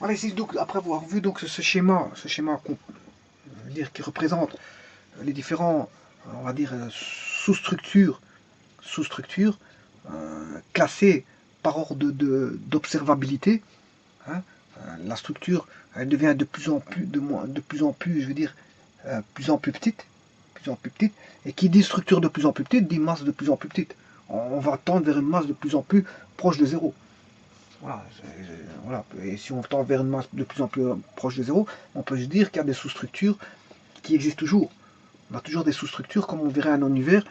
Voilà, ici, donc, après avoir vu donc, ce schéma je veux dire, qui représente les différents, on va dire, sous-structures classées par ordre d'observabilité, hein, la structure, elle devient de plus en plus, je veux dire, plus en plus petite, et qui dit structure de plus en plus petite, dit masse de plus en plus petite. On va tendre vers une masse de plus en plus proche de zéro. Voilà, voilà. Et si on tend vers une masse de plus en plus proche de zéro, on peut se dire qu'il y a des sous-structures qui existent toujours. On a toujours des sous-structures, comme on verrait un univers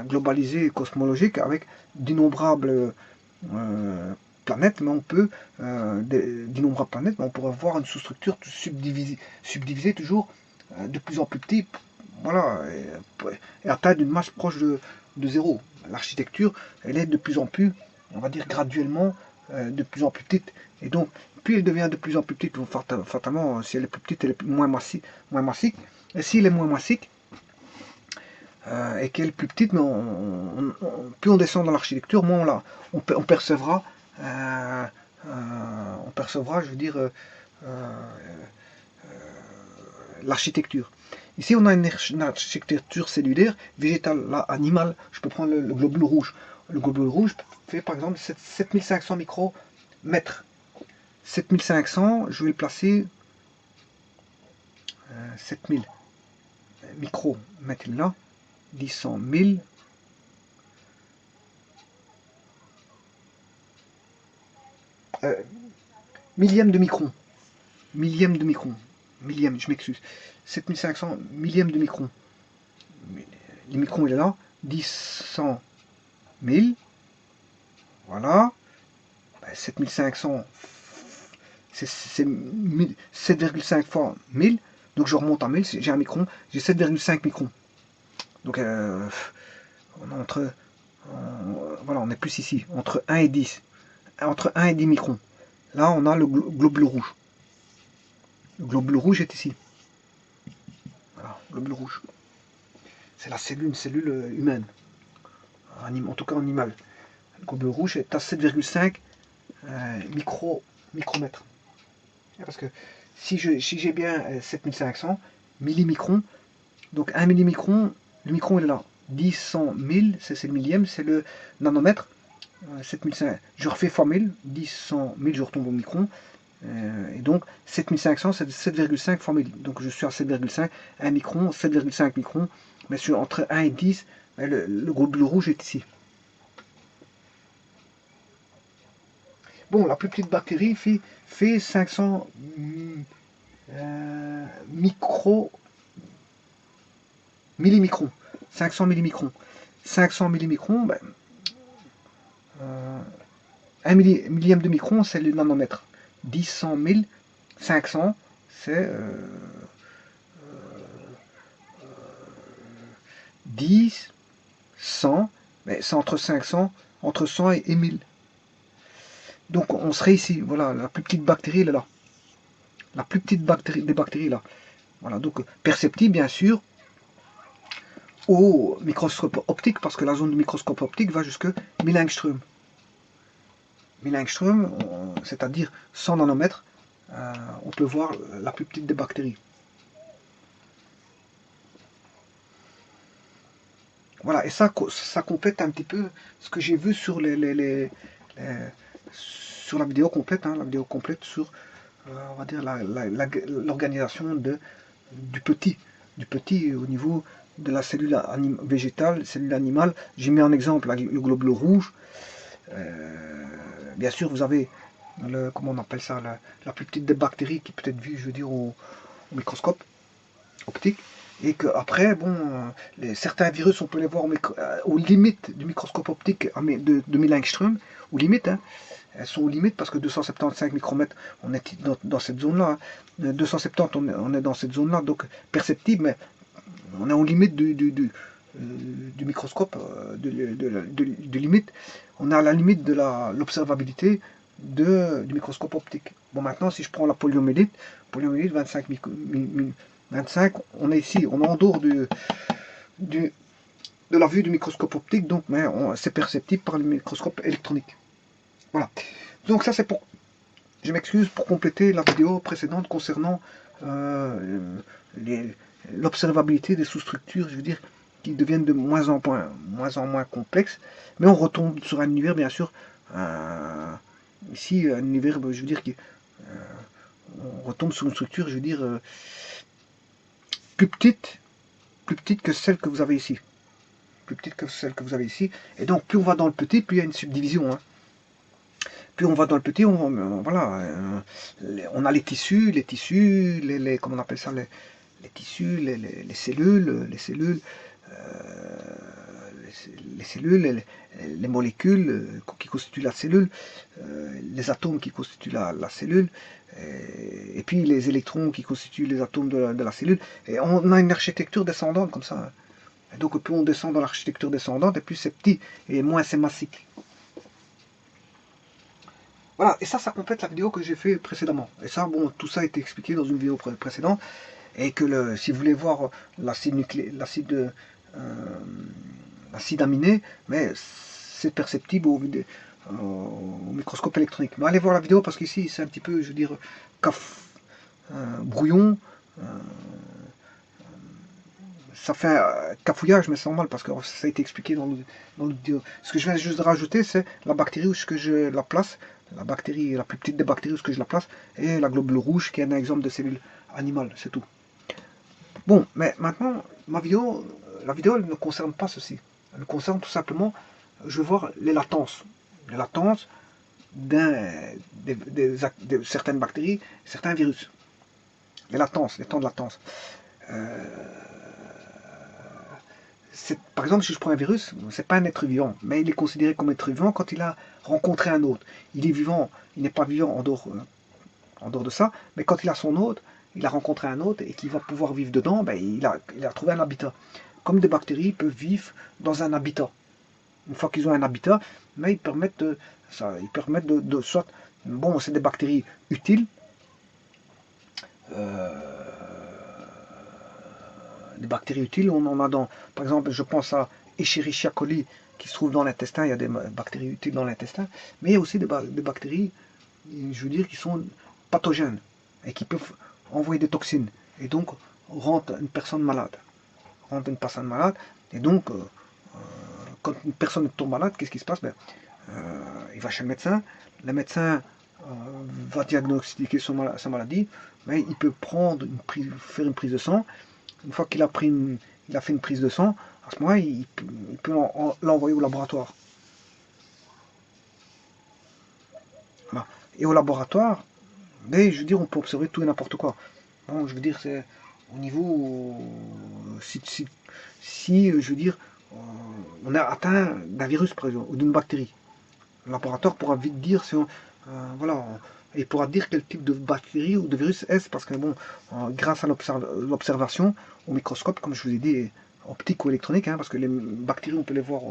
globalisé, cosmologique, avec d'innombrables planètes, mais on peut, d'innombrables planètes, mais on pourrait avoir une sous-structure subdivisée toujours de plus en plus petit, voilà, et atteindre une masse proche de zéro. L'architecture, elle est de plus en plus, on va dire graduellement, de plus en plus petite. Et donc, plus elle devient de plus en plus petite, fatalement, si elle est plus petite, elle est moins massique. Et s'il est moins massique, et qu'elle est plus petite, mais plus on descend dans l'architecture, moins on percevra, je veux dire, l'architecture. Ici, on a une architecture cellulaire, végétale, là, animale. Je peux prendre le globule rouge. Le globule rouge fait par exemple 7500 micromètres. 7500, je vais le placer 7000 micromètres là, 10 000, millième de micron, millième, je m'excuse, 7500 millième de micron. Le micron il est là, 10 100 000, voilà, 7500, c'est 7,5 fois 1000, donc je remonte à 1000, j'ai un micron, j'ai 7,5 microns. Donc on est entre, voilà, on est plus ici, entre 1 et 10, entre 1 et 10 microns. Là, on a le globule rouge. Le globule rouge est ici. Voilà, globule rouge. C'est une cellule humaine, en tout cas animale. Le globule rouge est à 7,5 micromètres. Parce que si j'ai bien 7500 millimicrons, donc 1 millimicron, le micron il est là. 10, 100, 1000, c'est le millième, c'est le nanomètre. 7500, je refais fois 1000, 10, 100, 1000, je retombe au micron. Et donc 7500, c'est 7,5 fois 1000. Donc je suis à 7,5, 1 micron, 7,5 microns. Mais entre 1 et 10, le globule rouge est ici. Bon, la plus petite bactérie fait 500 millimicrons. 500 millimicrons. 500 millimicrons, ben, 1 millième de micron, c'est le nanomètre. 10, 100, 1000, 500, c'est 10, 100, mais c'est entre 500, entre 100 et 1000. Donc on serait ici, voilà, la plus petite bactérie, elle est là. La plus petite des bactéries, là. Voilà, donc perceptible, bien sûr, au microscope optique, parce que la zone de microscope optique va jusque 1000 angstrom. 1000 angstrom, c'est-à-dire 100 nanomètres, on peut voir la plus petite des bactéries. Voilà, et ça complète un petit peu ce que j'ai vu sur sur la vidéo complète, hein, la vidéo complète sur, on va dire, l'organisation du petit au niveau de la cellule végétale, cellule animale. J'ai mis en exemple le globule rouge. Bien sûr, vous avez comment on appelle ça, la plus petite des bactéries qui peut être vue, je veux dire, au microscope optique. Et qu'après, bon, certains virus, on peut les voir aux limites du microscope optique de 1000 angstrom, aux limites, hein. Elles sont aux limites parce que 275 micromètres, on est dans cette zone-là. Hein. 270, on est dans cette zone-là, donc perceptible, mais on est aux limites du microscope, de limite. On est à la limite de l'observabilité du microscope optique. Bon, maintenant, si je prends la poliomyélite 25, on est ici, on est en dehors de la vue du microscope optique, donc c'est perceptible par le microscope électronique. Voilà. Donc ça c'est pour je m'excuse pour compléter la vidéo précédente concernant l'observabilité des sous-structures, je veux dire, qui deviennent de moins en moins complexes, mais on retombe sur un univers, bien sûr, ici, un univers, je veux dire, on retombe sur une structure, je veux dire, plus petite que celle que vous avez ici. Plus petite que celle que vous avez ici. Et donc, plus on va dans le petit, plus il y a une subdivision. Hein. Plus on va dans le petit, voilà, on a les tissus, comment on appelle ça, les tissus, les cellules, les molécules qui constituent la cellule, les atomes qui constituent la cellule, et puis les électrons qui constituent les atomes de la cellule. Et on a une architecture descendante comme ça. Et donc plus on descend dans l'architecture descendante, et plus c'est petit, et moins c'est massique. Voilà, et ça complète la vidéo que j'ai fait précédemment. Et ça, bon, tout ça a été expliqué dans une vidéo précédente. Et que si vous voulez voir l'acide aminé, mais c'est perceptible au microscope électronique. Mais allez voir la vidéo parce qu'ici c'est un petit peu, je veux dire, brouillon. Ça fait cafouillage, mais c'est normal parce que ça a été expliqué dans le vidéo. Ce que je viens juste de rajouter, c'est la bactérie où je la place, la bactérie, la plus petite des bactéries où je la place, et la globule rouge qui est un exemple de cellule animale, c'est tout. Bon, mais maintenant, la vidéo, elle ne concerne pas ceci. Elle concerne tout simplement, je veux voir les latences. Les latences de certaines bactéries, certains virus. Les latences, les temps de latence. Par exemple, si je prends un virus, c'est pas un être vivant, mais il est considéré comme être vivant quand il a rencontré un autre. Il est vivant, il n'est pas vivant en dehors de ça, mais quand il a son hôte, il a rencontré un hôte et qu'il va pouvoir vivre dedans, ben, il a trouvé un habitat. Comme des bactéries peuvent vivre dans un habitat. Une fois qu'ils ont un habitat, mais ils permettent de soit, bon, c'est des bactéries utiles, des bactéries utiles, on en a dans, par exemple, je pense à Escherichia coli qui se trouve dans l'intestin, il y a des bactéries utiles dans l'intestin, mais il y a aussi des bactéries, je veux dire, qui sont pathogènes et qui peuvent envoyer des toxines et donc rendre une personne malade. Et donc, quand une personne tombe malade, qu'est-ce qui se passe? Il va chez le médecin va diagnostiquer sa maladie, mais il peut faire une prise de sang. Une fois qu'il a fait une prise de sang, à ce moment-là, il peut l'envoyer au laboratoire. Voilà. Et au laboratoire, mais je veux dire, on peut observer tout et n'importe quoi. Bon, je veux dire, c'est au niveau, si je veux dire, on est atteint d'un virus, par exemple, ou d'une bactérie. Le laboratoire pourra vite dire si voilà, il pourra dire quel type de bactérie ou de virus est-ce, parce que bon, grâce à l'observation au microscope, comme je vous ai dit, optique ou électronique, hein, parce que les bactéries, on peut les voir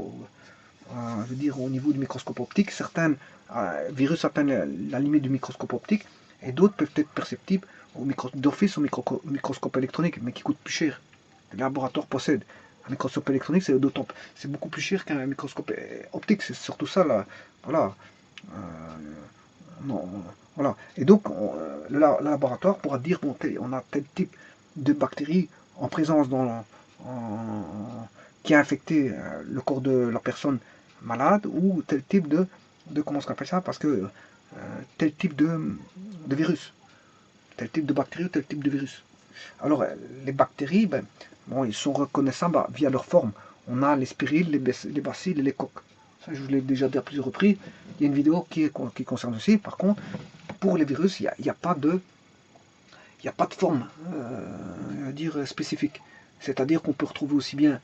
je veux dire, au niveau du microscope optique. Certains virus atteignent la limite du microscope optique, et d'autres peuvent être perceptibles d'office au microscope électronique, mais qui coûtent plus cher. Les laboratoires possèdent. Un microscope électronique, c'est beaucoup plus cher qu'un microscope optique. C'est surtout ça, là. Voilà. Non, voilà. Et donc, le laboratoire pourra dire, bon, on a tel type de bactérie en présence qui a infecté le corps de la personne malade, ou tel type comment on appelle ça, parce que tel type de virus, tel type de bactérie ou tel type de virus. Alors, les bactéries, bon, ils sont reconnaissables via leur forme. On a les spiriles, les bacilles et les coques. Ça, je vous l'ai déjà dit à plusieurs reprises. Il y a une vidéo qui concerne aussi. Par contre, pour les virus, il n'y a pas de forme dire spécifique. C'est-à-dire qu'on peut retrouver aussi bien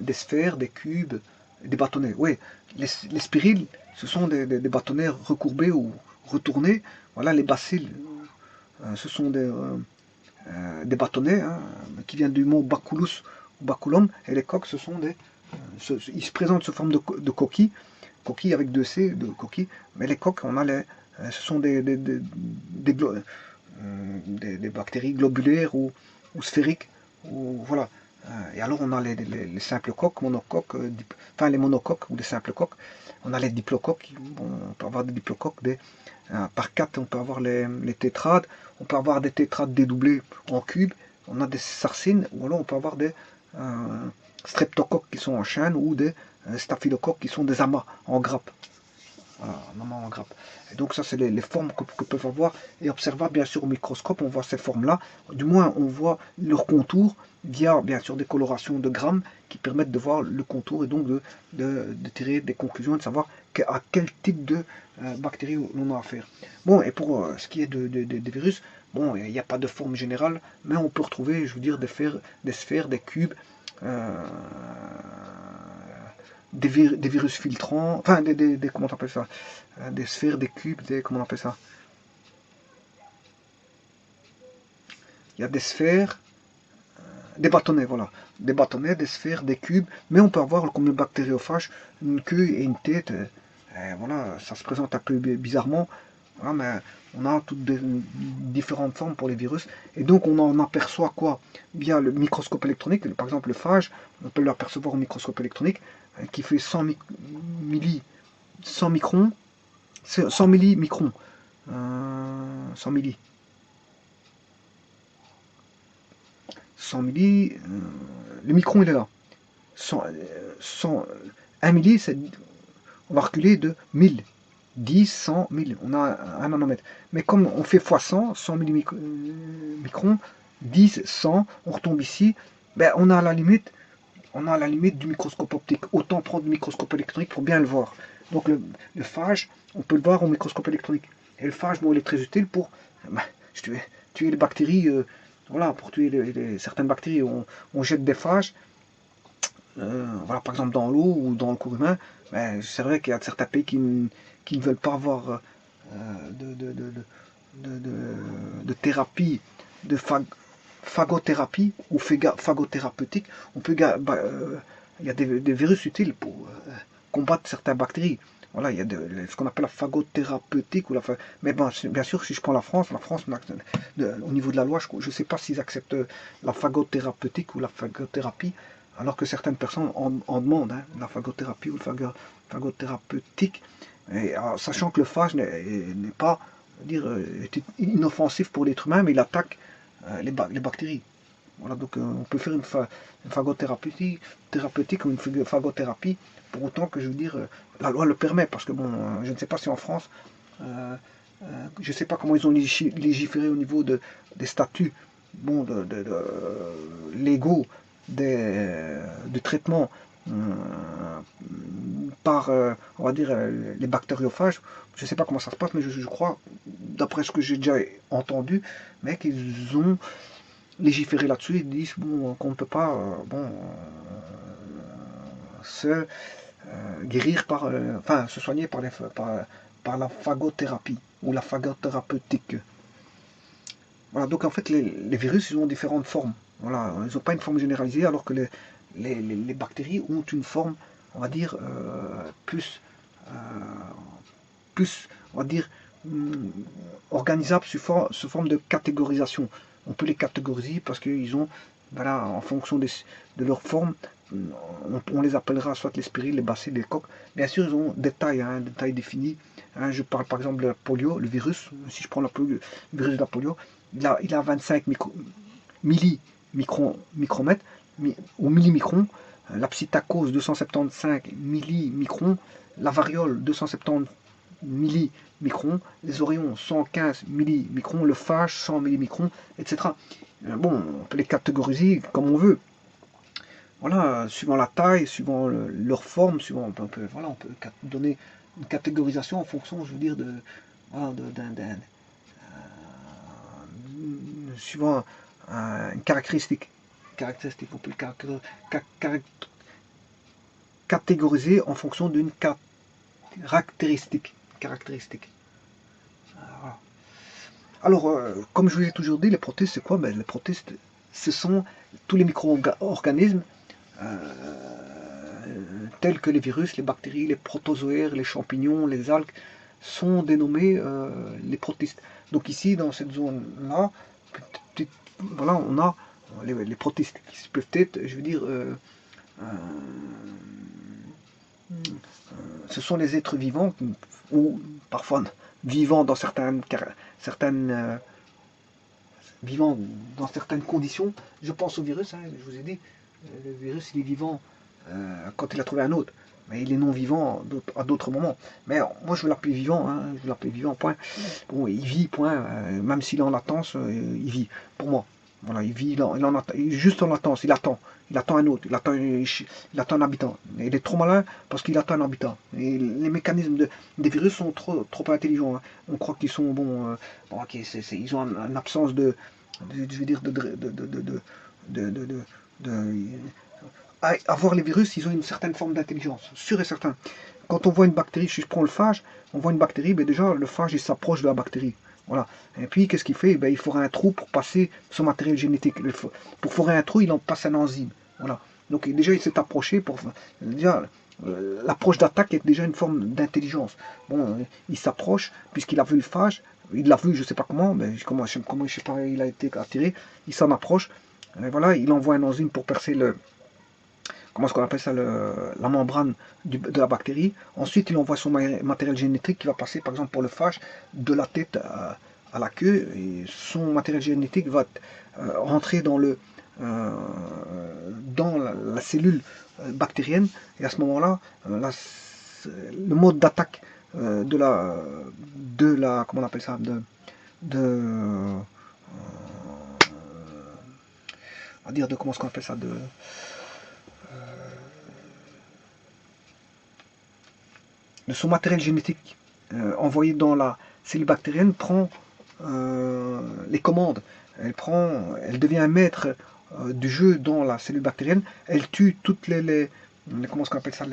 des sphères, des cubes, des bâtonnets. Oui, les spiriles, ce sont des bâtonnets recourbés ou retournés. Voilà, les bacilles, ce sont des bâtonnets hein, qui viennent du mot baculus ou baculum, et les coques, ce sont ils se présentent sous forme de coquilles avec 2 C, de coquilles, mais les coques, ce sont des bactéries globulaires ou sphériques, ou voilà, Et alors on a les simples coques, monocoques, enfin les monocoques ou les simples coques. On a les diplocoques, bon, on peut avoir des diplocoques, par 4 on peut avoir les tétrades, on peut avoir des tétrades dédoublés en cube, on a des sarcines, ou alors on peut avoir des streptocoques qui sont en chaîne, ou des staphylocoques qui sont des amas en grappe. Voilà, un amas en grappe. Et donc ça c'est les formes que peuvent avoir, et observable bien sûr au microscope, on voit ces formes-là, du moins on voit leur contour, via bien sûr des colorations de grammes qui permettent de voir le contour et donc de tirer des conclusions et de savoir à quel type de bactéries l'on a affaire. Bon, et pour ce qui est des virus, bon, il n'y a pas de forme générale, mais on peut retrouver, je veux dire, des sphères, des cubes, des virus filtrants, enfin, comment on appelle ça, des sphères, des cubes, comment on appelle ça. Il y a des sphères, des bâtonnets, voilà. Des bâtonnets, des sphères, des cubes, mais on peut avoir comme le bactériophage une queue et une tête. Et voilà, ça se présente un peu bizarrement, voilà, mais on a toutes différentes formes pour les virus. Et donc on en aperçoit quoi? Via le microscope électronique, par exemple le phage, on peut l'apercevoir au microscope électronique, qui fait 100 microns, 100 millimicrons, 100 milli. 100 milli, le micron il est là. 1 milli, on va reculer de 1000. 10, 100, 1000. On a un nanomètre. Mais comme on fait x 100, 100 millimicrons, 10, 100, on retombe ici, ben on a la limite du microscope optique. Autant prendre le microscope électronique pour bien le voir. Donc le phage, on peut le voir au microscope électronique. Et le phage, bon, il est très utile pour tuer les bactéries. Voilà, pour tuer certaines bactéries, on jette des phages, voilà, par exemple dans l'eau ou dans le cours humain. Ben, c'est vrai qu'il y a certains pays qui ne veulent pas avoir de thérapie, de phagothérapie ou phagothérapeutique. Il y a des virus utiles pour combattre certaines bactéries. Voilà, il y a ce qu'on appelle la phagothérapeutique. Mais bon, bien sûr, si je prends la France, au niveau de la loi, je ne sais pas s'ils acceptent la phagothérapeutique ou la phagothérapie, alors que certaines personnes en demandent, hein, la phagothérapie ou la phagothérapeutique. Et, alors, sachant que le phage n'est pas est inoffensif pour l'être humain, mais il attaque les bactéries. Voilà, donc on peut faire une phagothérapie thérapeutique ou une phagothérapie, pour autant que je veux dire, la loi le permet, parce que bon, je ne sais pas si en France, je ne sais pas comment ils ont légiféré au niveau des statuts, bon, légaux de traitement par, on va dire, les bactériophages. Je ne sais pas comment ça se passe, mais je crois, d'après ce que j'ai déjà entendu, mais qu'ils ont légiféré là-dessus. Ils disent bon, qu'on ne peut pas se guérir enfin se soigner par la phagothérapie ou la phagothérapeutique. Voilà, donc en fait les virus ils ont différentes formes. Voilà, ils n'ont pas une forme généralisée, alors que les bactéries ont une forme, on va dire, plus, on va dire, organisable sous forme de catégorisation. On peut les catégoriser parce qu'ils ont, voilà, en fonction de leur forme, on les appellera soit les spiriles, les bacilles, les coques. Bien sûr, ils ont des tailles définies. Hein, je parle par exemple de la polio, le virus. Si je prends le virus de la polio, il a 25 millimicromètres ou millimicrons. La psittacose 275 millimicrons, la variole 270 millimicrons, les orions 115 millimicrons, le phage 100 millimicrons, etc. Bon, on peut les catégoriser comme on veut. Voilà, suivant la taille, suivant leur forme, on peut donner une catégorisation en fonction, je veux dire, suivant une caractéristique. On peut le catégoriser en fonction d'une caractéristique. Voilà. Alors, comme je vous ai toujours dit, les protistes, c'est quoi? Ben, les protistes, ce sont tous les micro-organismes tels que les virus, les bactéries, les protozoaires, les champignons, les algues, sont dénommés les protistes. Donc ici, dans cette zone-là, voilà, on a les protistes, qui peuvent être, je veux dire, ce sont les êtres vivants, ou parfois vivants dans certaines vivant dans certaines conditions. Je pense au virus, hein, je vous ai dit, le virus il est vivant quand il a trouvé un autre, mais il est non vivant à d'autres moments. Mais moi je veux l'appeler vivant, hein, je veux l'appeler vivant, point. Bon, il vit, point, même s'il est en latence, il vit, pour moi. Voilà, il vit, il est juste en latence, il attend un autre, il attend un habitant. Et il est trop malin parce qu'il attend un habitant. Et les mécanismes des virus sont trop intelligents. Hein. On croit qu'ils sont, bon ok, ils ont une absence je veux dire, avoir les virus, ils ont une certaine forme d'intelligence, sûr et certain. Quand on voit une bactérie, si je prends le phage, on voit une bactérie, ben déjà le phage il s'approche de la bactérie. Voilà. Et puis qu'est-ce qu'il fait? Ben, il fourrait un trou pour passer son matériel génétique. Pour fourrer un trou, il en passe un enzyme. Voilà. Donc déjà il s'est approché pour déjà l'approche d'attaque est déjà une forme d'intelligence. Bon, il s'approche puisqu'il a vu le phage, il l'a vu, je sais pas comment, mais comment je sais pas, il a été attiré, il s'en approche. Et voilà, il envoie un enzyme pour percer comment est-ce qu'on appelle ça, la membrane de la bactérie. Ensuite, il envoie son matériel génétique qui va passer, par exemple, pour le phage, de la tête à la queue. Et son matériel génétique va rentrer dans la cellule bactérienne. Et à ce moment-là, le mode d'attaque comment on appelle ça, comment est-ce qu'on appelle ça, de son matériel génétique envoyé dans la cellule bactérienne prend les commandes. Elle devient un maître du jeu dans la cellule bactérienne. Elle tue toutes comment est-ce qu'on appelle ça,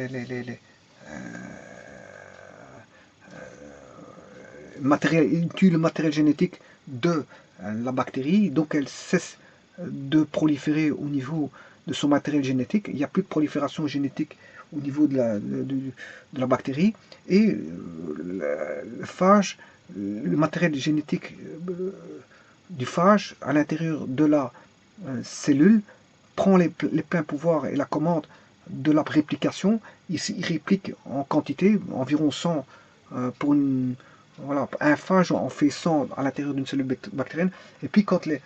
il tue le matériel génétique de la bactérie, donc elle cesse de proliférer au niveau de son matériel génétique. Il n'y a plus de prolifération génétique au niveau de la bactérie, et le phage, le matériel génétique du phage à l'intérieur de la cellule prend les pleins pouvoirs et la commande de la réplication. Il réplique en quantité, environ 100 pour voilà, un phage en fait 100 à l'intérieur d'une cellule bactérienne. Et puis quand le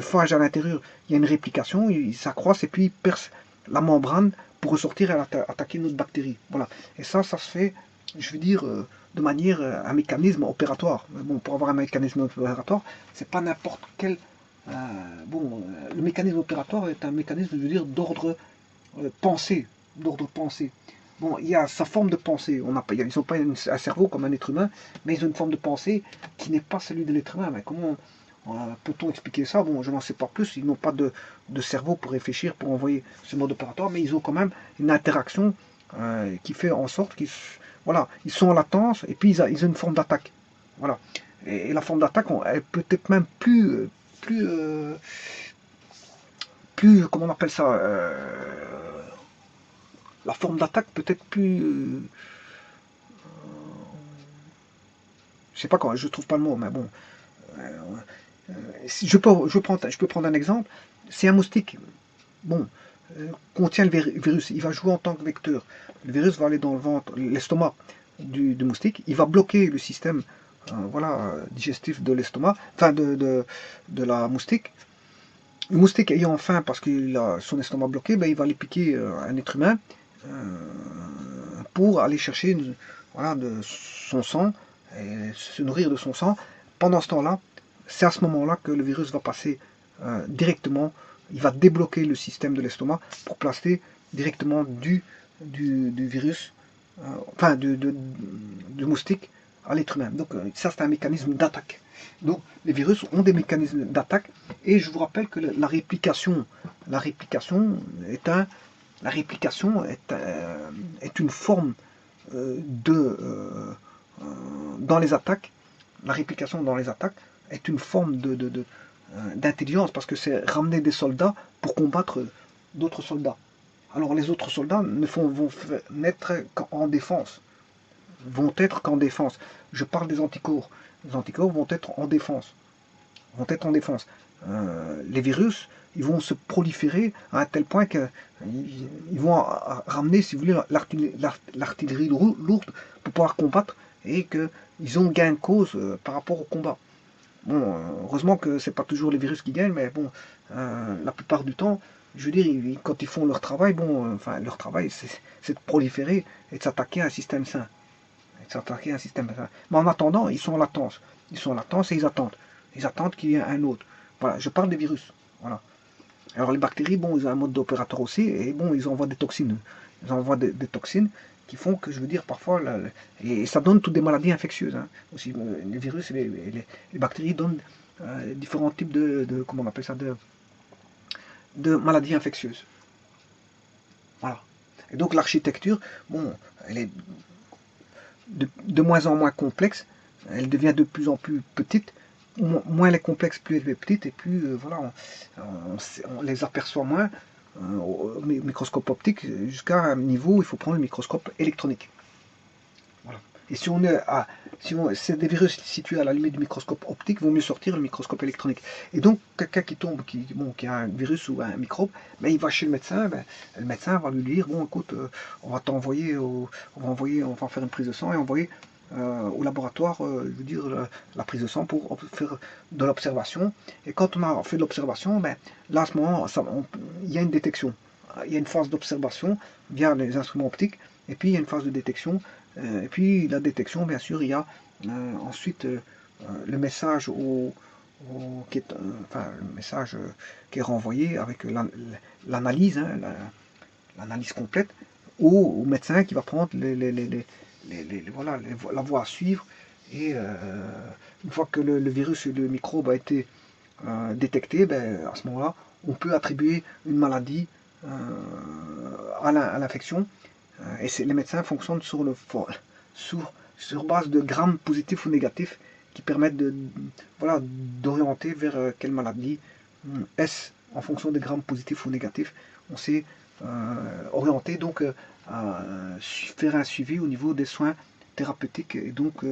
phage à l'intérieur, il y a une réplication, il s'accroisse et puis il perce la membrane pour ressortir et attaquer une autre bactérie. Voilà. Et ça se fait, je veux dire, de manière, un mécanisme opératoire. Bon, pour avoir un mécanisme opératoire, c'est pas n'importe quel. Le mécanisme opératoire est un mécanisme, je veux dire, d'ordre pensée. D'ordre pensée. Bon, il y a sa forme de pensée. Ils n'ont pas un cerveau comme un être humain, mais ils ont une forme de pensée qui n'est pas celui de l'être humain. Mais comment peut-on expliquer ça? Bon, je n'en sais pas plus. Ils n'ont pas de cerveau pour réfléchir, pour envoyer ce mode opératoire, mais ils ont quand même une interaction qui fait en sorte qu'ils ils sont en latence et puis ils ont une forme d'attaque. Voilà. Et la forme d'attaque, elle peut être même plus, comment on appelle ça, la forme d'attaque peut être plus, je sais pas quand, je trouve pas le mot, mais bon, je peux prendre un exemple. C'est un moustique, bon, contient le virus, il va jouer en tant que vecteur. Le virus va aller dans le ventre, l'estomac du moustique, il va bloquer le système digestif de l'estomac, enfin de la moustique. Le moustique ayant faim parce qu'il a son estomac bloqué, ben, il va aller piquer un être humain pour aller chercher de son sang et se nourrir de son sang. Pendant ce temps-là, c'est à ce moment-là que le virus va passer directement, il va débloquer le système de l'estomac pour placer directement du virus, du moustique à l'être humain. Donc ça, c'est un mécanisme d'attaque. Donc les virus ont des mécanismes d'attaque, et je vous rappelle que la réplication est une forme dans les attaques. La réplication dans les attaques est une forme d'intelligence, parce que c'est ramener des soldats pour combattre d'autres soldats. Alors les autres soldats vont n'être qu'en défense. Je parle des anticorps. Les anticorps vont être en défense. vont être en défense. Les virus, ils vont se proliférer à un tel point qu'ils vont ramener, si vous voulez, l'artillerie lourde pour pouvoir combattre et qu'ils ont gain de cause par rapport au combat. Bon, heureusement que c'est pas toujours les virus qui gagnent, mais bon, la plupart du temps, je veux dire, quand ils font leur travail, bon, enfin, leur travail, c'est de proliférer et de s'attaquer à un système sain. Et de s'attaquer à un système sain. Mais en attendant, ils sont en latence. Ils sont en latence et ils attendent. Ils attendent qu'il y ait un autre. Voilà, je parle des virus. Voilà. Alors les bactéries, bon, ils ont un mode d'opérateur aussi, et bon, ils envoient des toxines. Ils envoient des toxines qui font que, je veux dire, parfois, et ça donne toutes des maladies infectieuses. Hein. Aussi, les virus et les bactéries donnent différents types comment on appelle ça, de maladies infectieuses. Voilà. Et donc l'architecture, bon, elle est de moins en moins complexe, elle devient de plus en plus petite. Moins elle est complexe, plus elle est petite, et plus voilà, on les aperçoit moins au microscope optique, jusqu'à un niveau où il faut prendre le microscope électronique. Voilà. Et si on est c'est des virus situés à la limite du microscope optique, il vaut mieux sortir le microscope électronique. Et donc, quelqu'un qui tombe, qui a un virus ou un microbe, ben, il va chez le médecin, ben, le médecin va lui dire, bon, écoute, on va t'envoyer, on va faire une prise de sang et envoyer au laboratoire, je veux dire, la prise de sang pour faire de l'observation. Et quand on a fait de l'observation, ben, là, à ce moment, il y a une détection. Il y a une phase d'observation via les instruments optiques, et puis il y a une phase de détection. Et puis la détection, bien sûr, il y a ensuite le message enfin, le message qui est renvoyé avec l'analyse, hein, l'analyse complète, au médecin qui va prendre voilà, la voie à suivre. Et une fois que le virus et le microbe a été détecté, ben, à ce moment-là, on peut attribuer une maladie à l'infection. Et les médecins fonctionnent sur base de grammes positifs ou négatifs qui permettent voilà, d'orienter vers quelle maladie est-ce en fonction des grammes positifs ou négatifs. On s'est orienté donc à faire un suivi au niveau des soins thérapeutiques et donc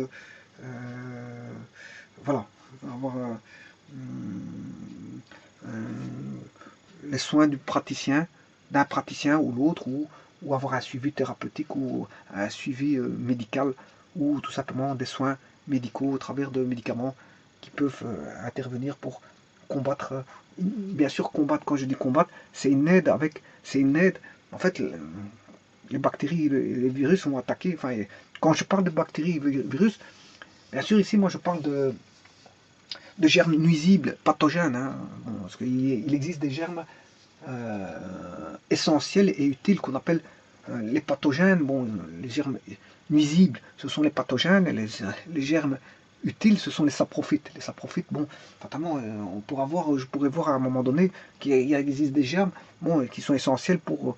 voilà, avoir les soins du praticien, d'un praticien ou l'autre, ou avoir un suivi thérapeutique ou un suivi médical, ou tout simplement des soins médicaux au travers de médicaments qui peuvent intervenir pour combattre. Bien sûr, combattre, quand je dis combattre, c'est une aide En fait, les bactéries et les virus sont attaqués. Enfin, quand je parle de bactéries et virus, bien sûr, ici, moi, je parle de germes nuisibles, pathogènes, hein. Bon, parce qu'il existe des germes essentiels et utiles qu'on appelle les pathogènes. Bon, les germes nuisibles, ce sont les pathogènes, et les germes utiles, ce sont les saprophytes. Les saprophytes, bon, fatalement, je pourrais voir à un moment donné qu'il existe des germes, bon, qui sont essentiels pour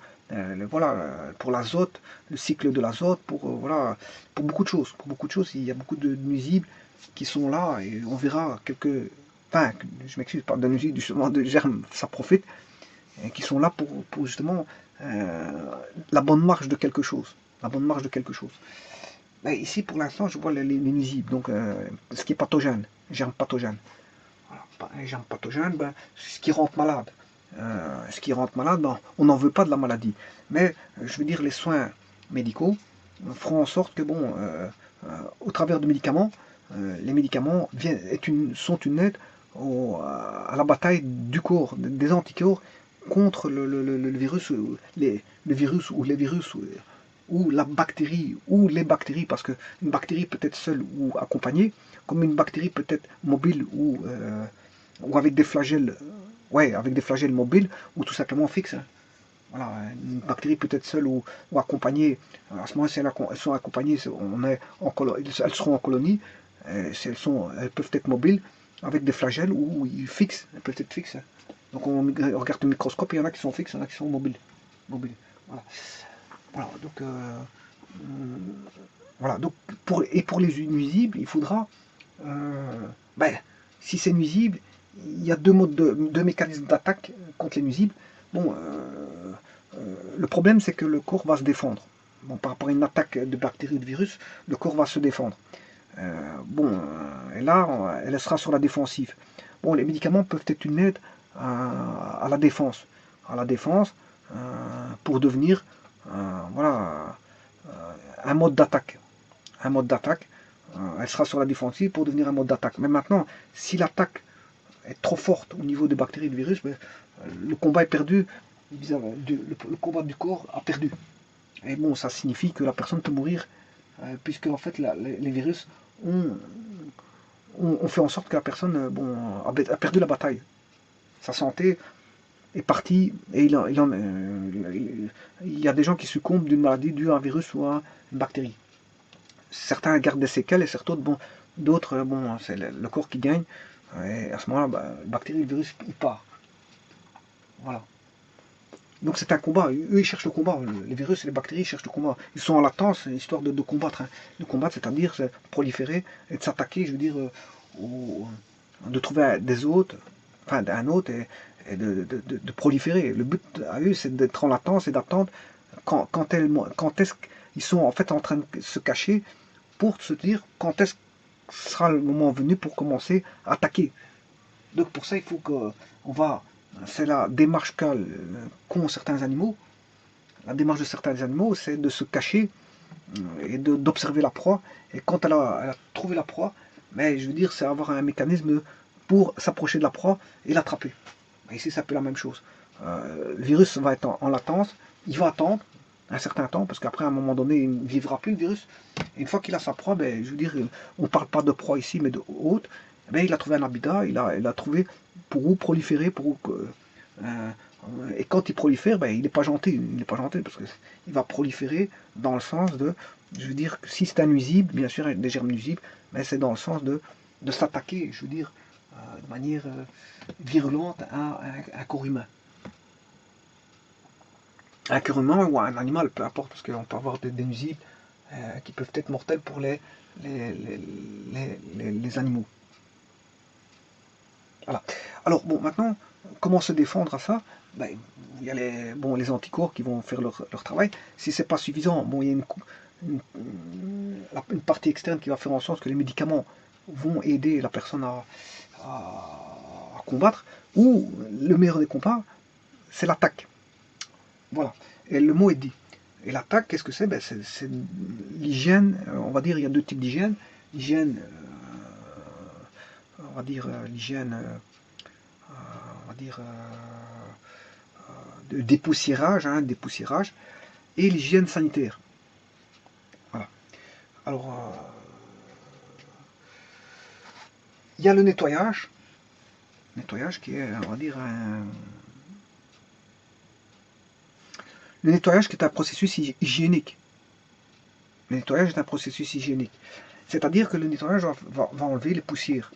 voilà, pour l'azote, le cycle de l'azote, voilà, pour beaucoup de choses. Pour beaucoup de choses, il y a beaucoup de nuisibles qui sont là, et on verra quelques. Enfin, je m'excuse, pas de nuisibles, justement, de germes saprophytes, qui sont là pour justement la bonne marche de quelque chose. La bonne marche de quelque chose. Ben, ici, pour l'instant, je vois les nuisibles, donc ce qui est pathogène, germes pathogènes. Voilà. Les germes pathogènes, ben, ce qui rend malade. Ce qui rend malade, ben, on n'en veut pas de la maladie. Mais, je veux dire, les soins médicaux feront en sorte que, bon, au travers de médicaments, les médicaments sont une aide à la bataille du corps, des anticorps contre le virus, le virus ou les virus ou la bactérie ou les bactéries, parce qu'une bactérie peut être seule ou accompagnée, comme une bactérie peut être mobile ou avec des flagelles, ouais, avec des flagelles mobiles ou tout simplement fixes. Hein. Voilà, une bactérie peut être seule ou accompagnée. À ce moment-là, si elles sont accompagnées, elles seront en colonie. Elles peuvent être mobiles avec des flagelles ou fixes. Elles peuvent être fixes. Donc on regarde le microscope, il y en a qui sont fixes, il y en a qui sont mobiles. Voilà. Voilà, donc voilà, donc pour les nuisibles, il faudra, ben, si c'est nuisible, il y a deux mécanismes d'attaque contre les nuisibles. Bon, le problème c'est que le corps va se défendre. Bon, par rapport à une attaque de bactéries ou de virus, le corps va se défendre. Bon, et là, elle sera sur la défensive. Bon, les médicaments peuvent être une aide à la défense. À la défense, pour devenir voilà, un mode d'attaque. Un mode d'attaque. Elle sera sur la défensive pour devenir un mode d'attaque. Mais maintenant, si l'attaque est trop forte au niveau des bactéries et du virus, ben, le combat est perdu, le combat du corps a perdu. Et bon, ça signifie que la personne peut mourir, puisque en fait les virus ont fait en sorte que la personne bon, a perdu la bataille. Sa santé est partie, et il y a des gens qui succombent d'une maladie due à un virus ou à une bactérie. Certains gardent des séquelles et certains d'autres, bon, c'est le corps qui gagne. Et à ce moment-là, bah, la bactérie, le virus, il part. Voilà. Donc c'est un combat. Eux, ils cherchent le combat. Les virus et les bactéries cherchent le combat. Ils sont en latence, histoire de combattre. Hein. De combattre, c'est-à-dire proliférer et de s'attaquer, je veux dire, de trouver des hôtes, enfin un hôte et de proliférer. Le but à eux, c'est d'être en latence et d'attendre quand est-ce qu'ils sont en fait en train de se cacher pour se dire quand est-ce sera le moment venu pour commencer à attaquer. Donc pour ça, il faut qu'on va... C'est la démarche qu'ont certains animaux. La démarche de certains animaux, c'est de se cacher et d'observer la proie. Et quand elle a trouvé la proie, mais je veux dire, c'est avoir un mécanisme pour s'approcher de la proie et l'attraper. Ici, c'est un peu la même chose. Le virus va être en latence, il va attendre un certain temps, parce qu'après, à un moment donné, il ne vivra plus le virus. Et une fois qu'il a sa proie, ben, je veux dire, on ne parle pas de proie ici, mais de hôte. Ben, il a trouvé un habitat, il a trouvé pour où proliférer, et quand il prolifère, ben, il n'est pas gentil, il n'est pas gentil parce qu'il va proliférer dans le sens de, je veux dire, si c'est un nuisible, bien sûr, des germes nuisibles, mais c'est dans le sens de s'attaquer, je veux dire, de manière virulente à un corps humain. Un corps humain ou un animal, peu importe, parce qu'on peut avoir des nuisibles qui peuvent être mortels pour les animaux. Voilà. Alors, bon, maintenant, comment se défendre à ça? Ben, il y a les anticorps qui vont faire leur travail. Si c'est pas suffisant, bon, il y a une partie externe qui va faire en sorte que les médicaments vont aider la personne à combattre. Ou le meilleur des combats, c'est l'attaque. Voilà. Et le mot est dit. Et l'attaque, qu'est-ce que c'est? Ben, c'est l'hygiène. On va dire, il y a deux types d'hygiène. L'hygiène, on va dire l'hygiène, on va dire de dépoussiérage, et l'hygiène sanitaire. Voilà. Alors, il y a le nettoyage qui est, on va dire, le nettoyage qui est un processus hygiénique. Le nettoyage est un processus hygiénique. C'est-à-dire que le nettoyage va enlever les poussières.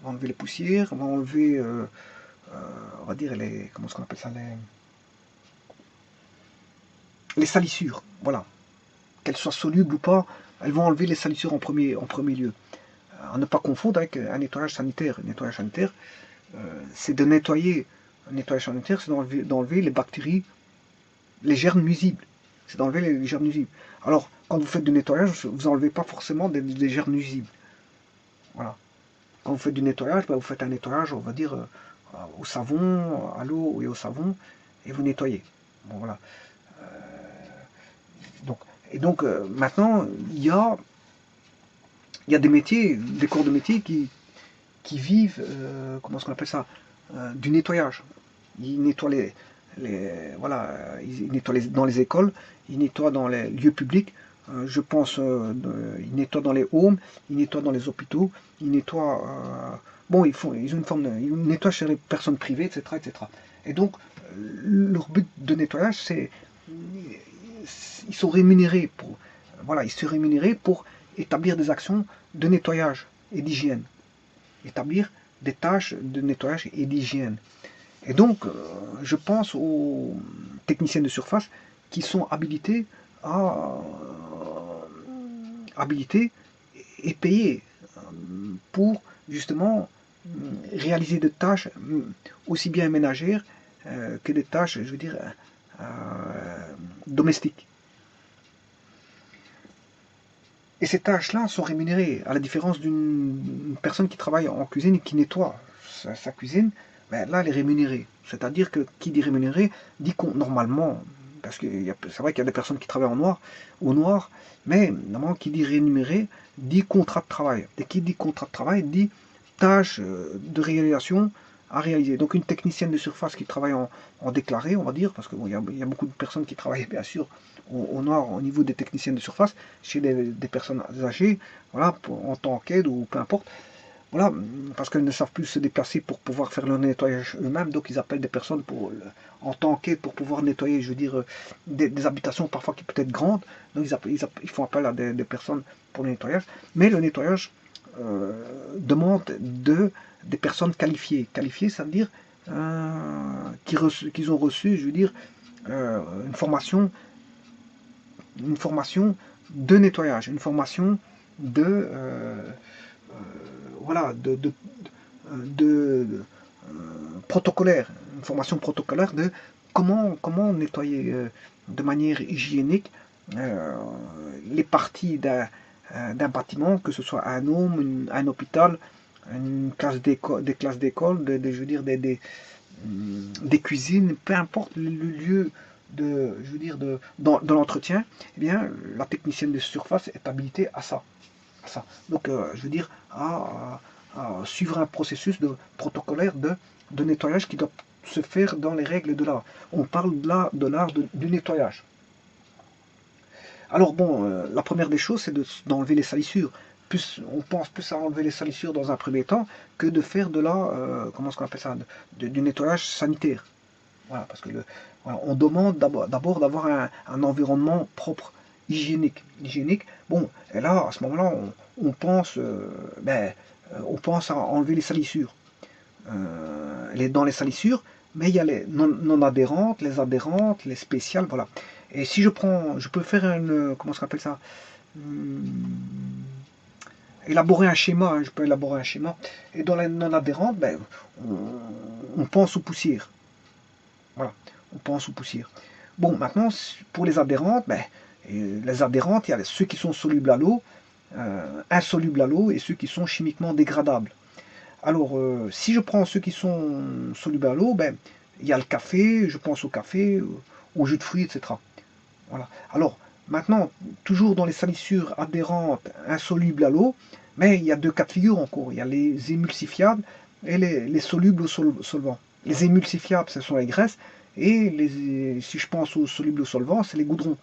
Va enlever les poussières, va enlever, on va dire, comment est-ce qu'on appelle ça, les salissures. Voilà. Qu'elles soient solubles ou pas, elles vont enlever les salissures en premier lieu. À ne pas confondre avec un nettoyage sanitaire. Un nettoyage sanitaire, c'est de nettoyer. Un nettoyage sanitaire, c'est d'enlever les bactéries, les germes nuisibles. C'est d'enlever les germes nuisibles. Alors, quand vous faites du nettoyage, vous n'enlevez pas forcément des germes nuisibles. Voilà. Quand vous faites du nettoyage, vous faites un nettoyage, on va dire, au savon, à l'eau et au savon, et vous nettoyez. Bon, voilà. Donc, maintenant, il y a des métiers, des corps de métier qui vivent, comment est-ce qu'on appelle ça, du nettoyage. Ils nettoient voilà, ils nettoient dans les écoles, ils nettoient dans les lieux publics. Je pense, ils nettoient dans les homes, ils nettoient dans les hôpitaux, ils nettoient. Bon, ils ont une forme ils nettoient chez les personnes privées, etc., etc. Et donc, leur but de nettoyage, c'est ils sont rémunérés pour, voilà, ils sont rémunérés pour établir des actions de nettoyage et d'hygiène, établir des tâches de nettoyage et d'hygiène. Et donc, je pense aux techniciens de surface qui sont habilités et payés pour justement réaliser des tâches aussi bien ménagères que des tâches, je veux dire, domestiques. Et ces tâches-là sont rémunérées, à la différence d'une personne qui travaille en cuisine et qui nettoie. sa cuisine, ben là, elle est rémunérée. C'est-à-dire que qui dit rémunéré, dit qu'on, normalement, parce que c'est vrai qu'il y a des personnes qui travaillent au noir, mais normalement, qui dit rémunéré, dit contrat de travail. Et qui dit contrat de travail, dit tâche de réalisation à réaliser. Donc une technicienne de surface qui travaille en déclaré, on va dire, parce qu'il bon, y a beaucoup de personnes qui travaillent bien sûr au noir au niveau des techniciennes de surface, chez des personnes âgées, voilà, en tant qu'aide ou peu importe. Voilà, parce qu'elles ne savent plus se déplacer pour pouvoir faire le nettoyage eux-mêmes, donc ils appellent des personnes en tant qu'aide pour pouvoir nettoyer, je veux dire, des habitations parfois qui peuvent être grandes, donc ils font appel à des personnes pour le nettoyage, mais le nettoyage demande des personnes qualifiées. Qualifiées, ça veut dire qu'ils ont reçu, je veux dire, une formation de nettoyage, une formation de voilà, protocolaire, une formation protocolaire de comment nettoyer de manière hygiénique les parties d'un bâtiment, que ce soit un home, un hôpital, une classe des classes d'école, je veux dire des cuisines, peu importe le lieu je veux dire dans l'entretien, eh bien la technicienne de surface est habilitée à ça. Donc, je veux dire, à suivre un processus protocolaire de nettoyage qui doit se faire dans les règles de l'art. On parle là de l'art du nettoyage. Alors bon, la première des choses, c'est d'enlever les salissures. On pense plus à enlever les salissures dans un premier temps que de faire comment est-ce qu'on appelle ça, du nettoyage sanitaire. Voilà, parce que voilà, on demande d'abord d'avoir un environnement propre, hygiénique. Bon, et là, à ce moment-là, on pense à enlever les salissures. Dans les salissures, mais il y a les non adhérentes, les adhérentes, les spéciales, voilà. Et si je peux faire comment ça s'appelle ça, élaborer un schéma, hein, je peux élaborer un schéma. Et dans les non adhérentes, ben, on pense aux poussières. Voilà, on pense aux poussières. Bon, maintenant, pour les adhérentes, ben, les adhérentes, il y a ceux qui sont solubles à l'eau, insolubles à l'eau et ceux qui sont chimiquement dégradables. Alors, si je prends ceux qui sont solubles à l'eau, ben, il y a le café, je pense au café, au jus de fruits, etc. Voilà. Alors, maintenant, toujours dans les salissures adhérentes, insolubles à l'eau, mais il y a deux cas de figure encore. Il y a les émulsifiables et les solubles au solvant. Les émulsifiables, ce sont les graisses, et si je pense aux solubles au solvant, c'est les goudrons.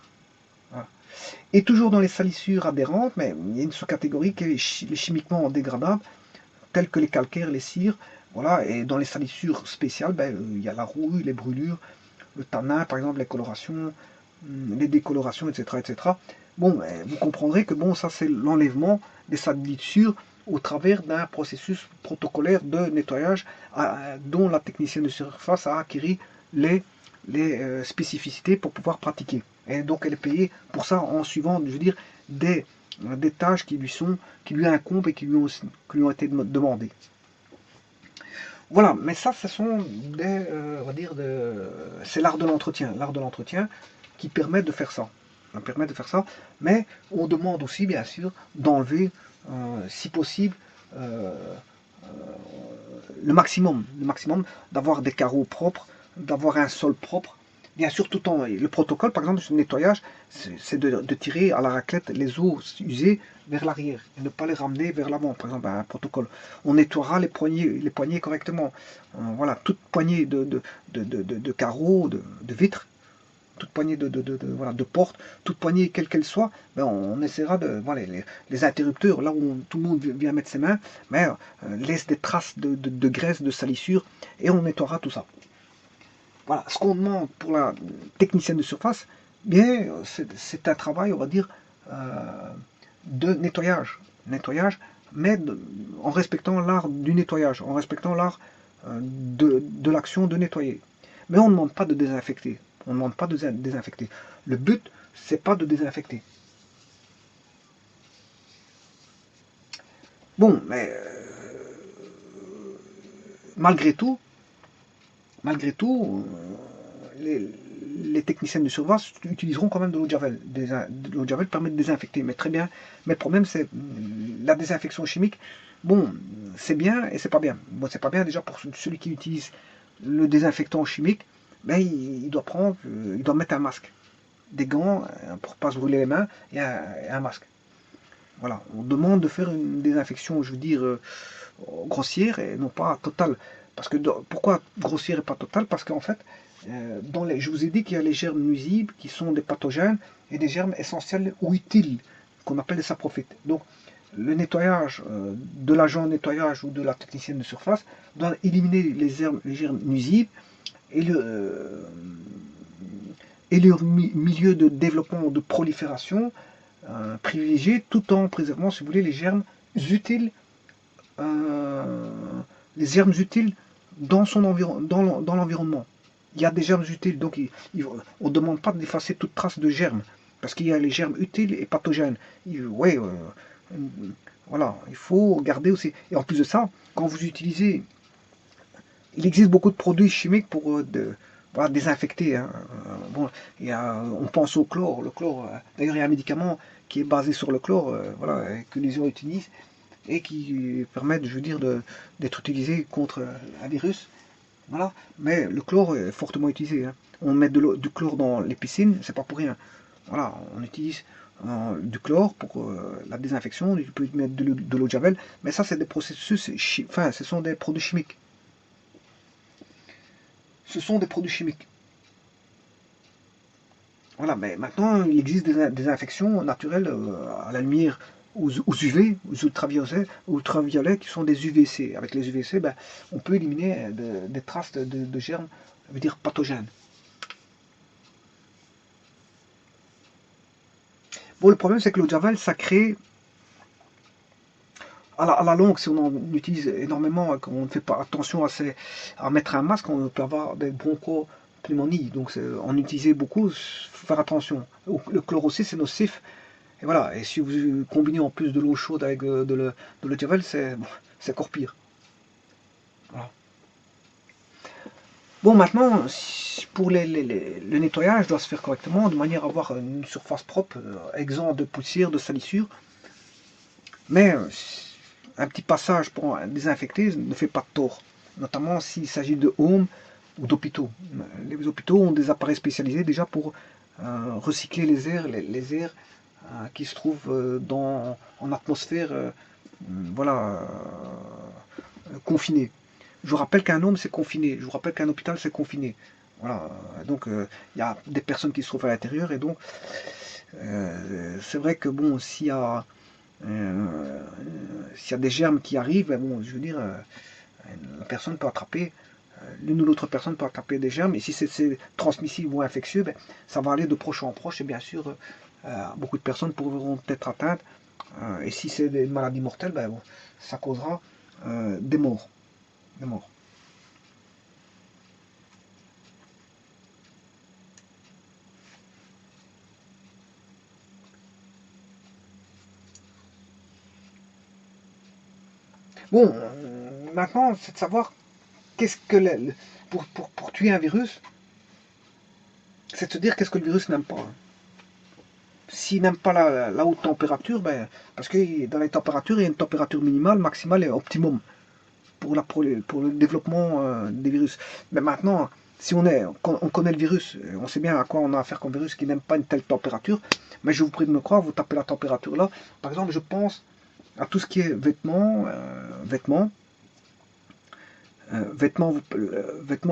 Voilà. Et toujours dans les salissures adhérentes, mais il y a une sous-catégorie qui est les chimiquement dégradables, tels que les calcaires, les cires. Voilà. Et dans les salissures spéciales, ben, il y a la rouille, les brûlures, le tanin, par exemple, les colorations, les décolorations, etc. etc. Bon, ben, vous comprendrez que bon, ça c'est l'enlèvement des salissures au travers d'un processus protocolaire de nettoyage dont la technicienne de surface a acquis les spécificités pour pouvoir pratiquer. Et donc elle est payée pour ça en suivant, je veux dire, des tâches qui lui incombent et qui lui ont été demandées. Voilà, mais ça, ce sont on va dire, c'est l'art de l'entretien qui permet de faire ça. Mais on demande aussi, bien sûr, d'enlever, si possible, le maximum, d'avoir des carreaux propres, d'avoir un sol propre. Bien sûr, tout en le protocole, par exemple, sur le nettoyage, c'est de tirer à la raclette les eaux usées vers l'arrière et ne pas les ramener vers l'avant. Par exemple, un protocole. On nettoiera les poignées correctement. Voilà, toute poignée de carreaux, de vitres, toute poignée de portes, toute poignée quelle qu'elle soit, ben on essaiera de voilà, les interrupteurs, là où tout le monde vient mettre ses mains, mais laisse des traces de graisse, de salissure, et on nettoiera tout ça. Voilà, ce qu'on demande pour la technicienne de surface, bien, c'est un travail, on va dire, de nettoyage, mais en respectant l'art du nettoyage, en respectant l'art de l'action de nettoyer. Mais on ne demande pas de désinfecter. On ne demande pas de désinfecter. Le but, c'est pas de désinfecter. Bon, mais malgré tout, les techniciennes de surface utiliseront quand même de l'eau de javel. L'eau de javel permet de désinfecter, mais très bien. Mais le problème, c'est la désinfection chimique. Bon, c'est bien et c'est pas bien. Bon, c'est pas bien déjà pour celui qui utilise le désinfectant chimique, ben, il doit prendre, il doit mettre un masque, des gants pour pas se brûler les mains et un masque. Voilà, on demande de faire une désinfection, je veux dire, grossière et non pas totale. Parce que pourquoi grossière et pas totale? Parce qu'en fait, je vous ai dit qu'il y a les germes nuisibles qui sont des pathogènes et des germes essentiels ou utiles qu'on appelle des saprophytes. Donc, le nettoyage de l'agent nettoyage ou de la technicienne de surface doit éliminer les germes nuisibles et leur milieu de développement, de prolifération privilégié, tout en préservant, si vous voulez, utiles, euh, les germes utiles dans son dans l'environnement. Il y a des germes utiles, donc on ne demande pas d'effacer toute trace de germes, parce qu'il y a les germes utiles et pathogènes. Ouais, voilà, il faut garder aussi. Et en plus de ça, quand vous utilisez, il existe beaucoup de produits chimiques pour voilà, désinfecter. Hein. Bon, on pense au chlore. Le chlore, d'ailleurs, il y a un médicament qui est basé sur le chlore, voilà, que les gens utilisent et qui permettent, je veux dire, d'être utilisé contre un virus. Voilà. Mais le chlore est fortement utilisé. Hein. On met du chlore dans les piscines, c'est pas pour rien. Voilà, on utilise du chlore pour la désinfection, on peut mettre de l'eau de javel, mais ça c'est des processus, enfin ce sont des produits chimiques. Ce sont des produits chimiques. Voilà, mais maintenant il existe des infections naturelles à la lumière aux UV, aux ultraviolets qui sont des UVC. Avec les UVC, ben, on peut éliminer des traces de germes, je veux dire pathogènes. Bon, le problème c'est que l'eau de javel, ça crée à la longue, si on en utilise énormément, qu'on ne fait pas attention à mettre un masque, on peut avoir des bronchopneumonies. Donc, en utiliser beaucoup, il faut faire attention. Le chlore aussi, c'est nocif. Et voilà. Et si vous combinez en plus de l'eau chaude avec de l'eau de javel, c'est encore pire. Voilà. Bon, maintenant, pour le nettoyage, doit se faire correctement, de manière à avoir une surface propre, exempte de poussière, de salissure. Mais un petit passage pour désinfecter ne fait pas de tort, notamment s'il s'agit de homes ou d'hôpitaux. Les hôpitaux ont des appareils spécialisés déjà pour recycler les airs qui se trouvent en atmosphère voilà, confinée. Je vous rappelle qu'un homme c'est confiné, je vous rappelle qu'un hôpital c'est confiné. Voilà, donc il y a des personnes qui se trouvent à l'intérieur et donc c'est vrai que bon, s'il y a des germes qui arrivent, ben bon, je veux dire, la personne peut attraper, l'une ou l'autre personne peut attraper des germes, et si c'est transmissible ou infectieux, ben, ça va aller de proche en proche, et bien sûr, beaucoup de personnes pourront être atteintes, et si c'est des maladies mortelles, ben, bon, ça causera des morts. Des morts. Bon, maintenant, c'est de savoir qu'est-ce que pour tuer un virus, c'est de se dire qu'est-ce que le virus n'aime pas. S'il n'aime pas la haute température, ben, parce que dans les températures, il y a une température minimale, maximale et optimum pour le développement des virus. Mais maintenant, si on connaît le virus, on sait bien à quoi on a affaire comme virus qui n'aime pas une telle température, mais je vous prie de me croire, vous tapez la température là. Par exemple, je pense à tout ce qui est vêtements,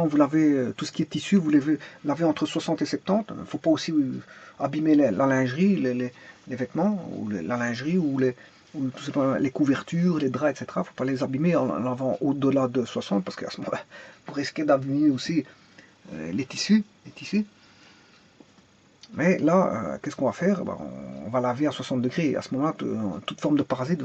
vous lavez tout ce qui est tissu, vous lavez entre 60 et 70. Il ne faut pas aussi abîmer la lingerie, les vêtements, ou la lingerie, ou tout simplement les couvertures, les draps, etc. Il ne faut pas les abîmer en lavant au-delà de 60, parce qu'à ce moment-là, vous risquez d'abîmer aussi les tissus. Les tissus. Mais là, qu'est-ce qu'on va faire? Ben, on va laver à 60 degrés. À ce moment-là, toute forme de parasites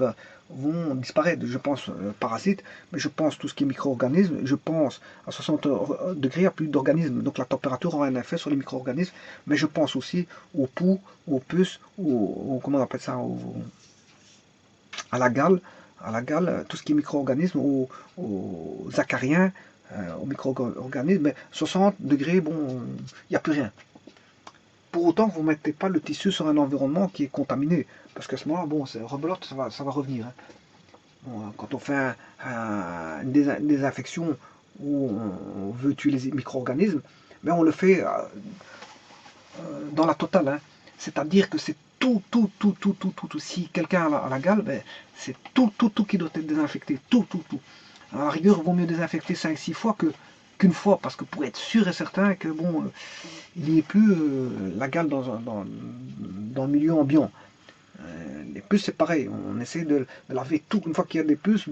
vont disparaître. Je pense parasites, mais je pense tout ce qui est micro-organismes. Je pense à 60 degrés, il n'y a plus d'organismes. Donc la température aura un effet sur les micro-organismes. Mais je pense aussi aux poux, aux puces, comment on appelle ça, à la gale, tout ce qui est micro-organismes, aux acariens, aux micro-organismes. Mais 60 degrés, bon, il n'y a plus rien. Pour autant que vous ne mettez pas le tissu sur un environnement qui est contaminé. Parce qu'à ce moment-là, bon, c'est rebelote, ça va revenir. Hein. Quand on fait une désinfection où on veut tuer les micro-organismes, ben on le fait dans la totale, hein. C'est-à-dire que c'est tout. Si quelqu'un a la gale, ben, c'est tout qui doit être désinfecté. Tout. À la rigueur, il vaut mieux désinfecter 5-6 fois qu'une fois, parce que pour être sûr et certain que bon, il n'y ait plus la gale dans le milieu ambiant. Les puces, c'est pareil, on essaie de laver tout. Une fois qu'il y a des puces,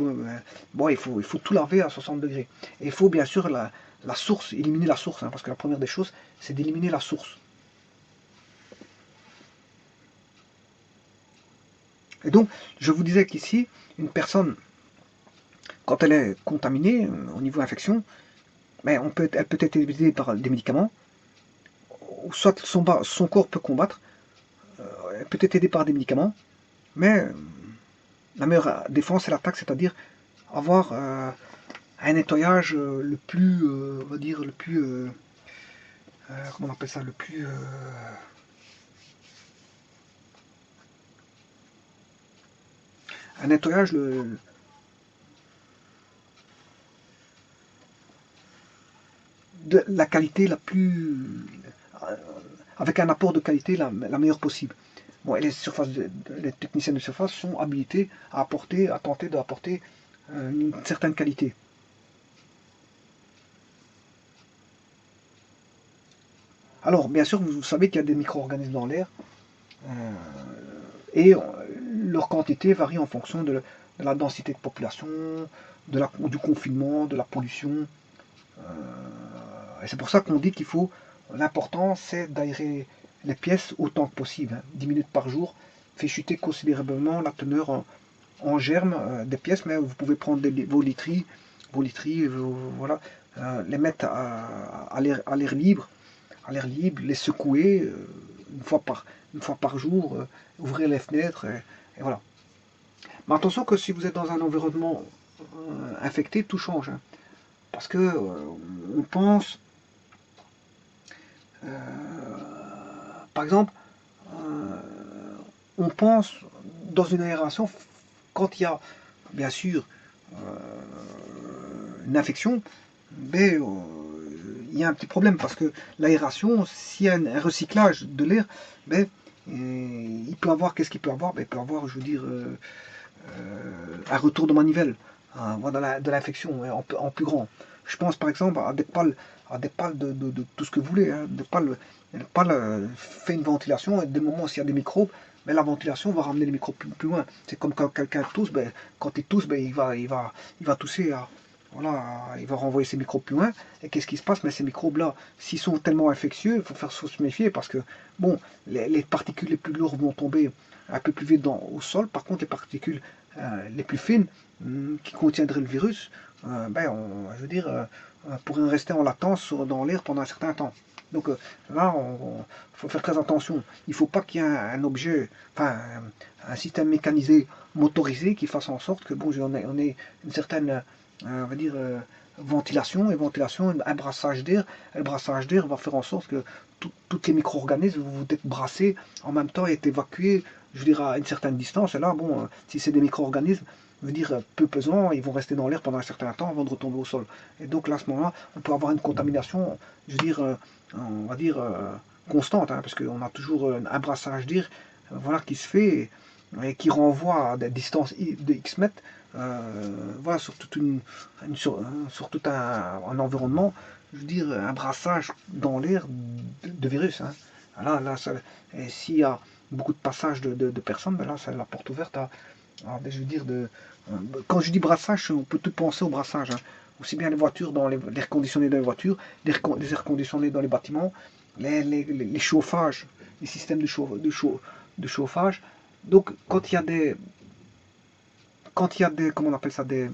bon, il faut tout laver à 60 degrés. Et il faut bien sûr la source, éliminer la source, hein, parce que la première des choses, c'est d'éliminer la source. Et donc, je vous disais qu'ici, une personne, quand elle est contaminée au niveau infection, ben, elle peut être aidée par des médicaments, ou soit son corps peut combattre, elle peut être aidée par des médicaments, mais la meilleure défense, c'est l'attaque, c'est-à-dire avoir un nettoyage le plus, on va dire, le plus, comment on appelle ça, le plus, un nettoyage de la qualité la plus, euh, avec un apport de qualité la meilleure possible. Bon, et les techniciens de surface sont habilités à tenter d'apporter une certaine qualité. Alors, bien sûr, vous savez qu'il y a des micro-organismes dans l'air, euh, et leur quantité varie en fonction de la densité de population, du confinement, de la pollution. Et c'est pour ça qu'on dit qu'il faut, l'important c'est d'aérer les pièces autant que possible, hein. 10 minutes par jour fait chuter considérablement la teneur en germe des pièces, mais vous pouvez prendre vos literies, voilà, les mettre à l'air libre, les secouer une fois par jour, ouvrir les fenêtres, et voilà. Mais attention que si vous êtes dans un environnement infecté, tout change, hein, parce que on pense, par exemple, euh, on pense dans une aération, quand il y a bien sûr une infection, mais il y a un petit problème parce que l'aération, s'il y a un recyclage de l'air, ben, il peut avoir, qu'est-ce qu'il peut avoir? Ben, il peut avoir, je veux dire, un retour de manivelle, hein, de l'infection, hein, en plus grand. Je pense par exemple à des pales de tout ce que vous voulez, hein, des pales fait une ventilation, et des moments s'il y a des microbes, mais la ventilation va ramener les microbes plus loin. C'est comme quand quelqu'un tousse, ben, quand il tousse, ben, il va tousser voilà, il va renvoyer ses microbes plus loin. Et qu'est-ce qui se passe? Mais ces microbes-là, s'ils sont tellement infectieux, il faut faire se méfier parce que bon, les particules les plus lourdes vont tomber un peu plus vite au sol. Par contre, les particules les plus fines qui contiendraient le virus, je veux dire, pourraient rester en latence dans l'air pendant un certain temps. Donc là, il faut faire très attention. Il ne faut pas qu'il y ait un objet, enfin un système mécanisé, motorisé, qui fasse en sorte que bon, on ait une certaine, on va dire, ventilation, un brassage d'air. Et le brassage d'air va faire en sorte que tous les micro-organismes vont être brassés en même temps et être évacués, je veux dire, à une certaine distance. Et là, bon, si c'est des micro-organismes, je veux dire, peu pesants, ils vont rester dans l'air pendant un certain temps avant de retomber au sol. Et donc là, à ce moment-là, on peut avoir une contamination, je veux dire, on va dire, constante, hein, parce qu'on a toujours un brassage d'air voilà, qui se fait et qui renvoie à des distances de X mètres, voilà, sur tout un environnement, je veux dire, un brassage dans l'air de virus, hein. Là, et s'il y a beaucoup de passages de personnes, ben là, c'est la porte ouverte je veux dire, quand je dis brassage, on peut tout penser au brassage, hein. Aussi bien les voitures, dans l'air conditionné dans les voitures, les airs conditionnés dans les bâtiments, les chauffages, les systèmes de chauffage. Donc, quand il y a des, comment on appelle ça, de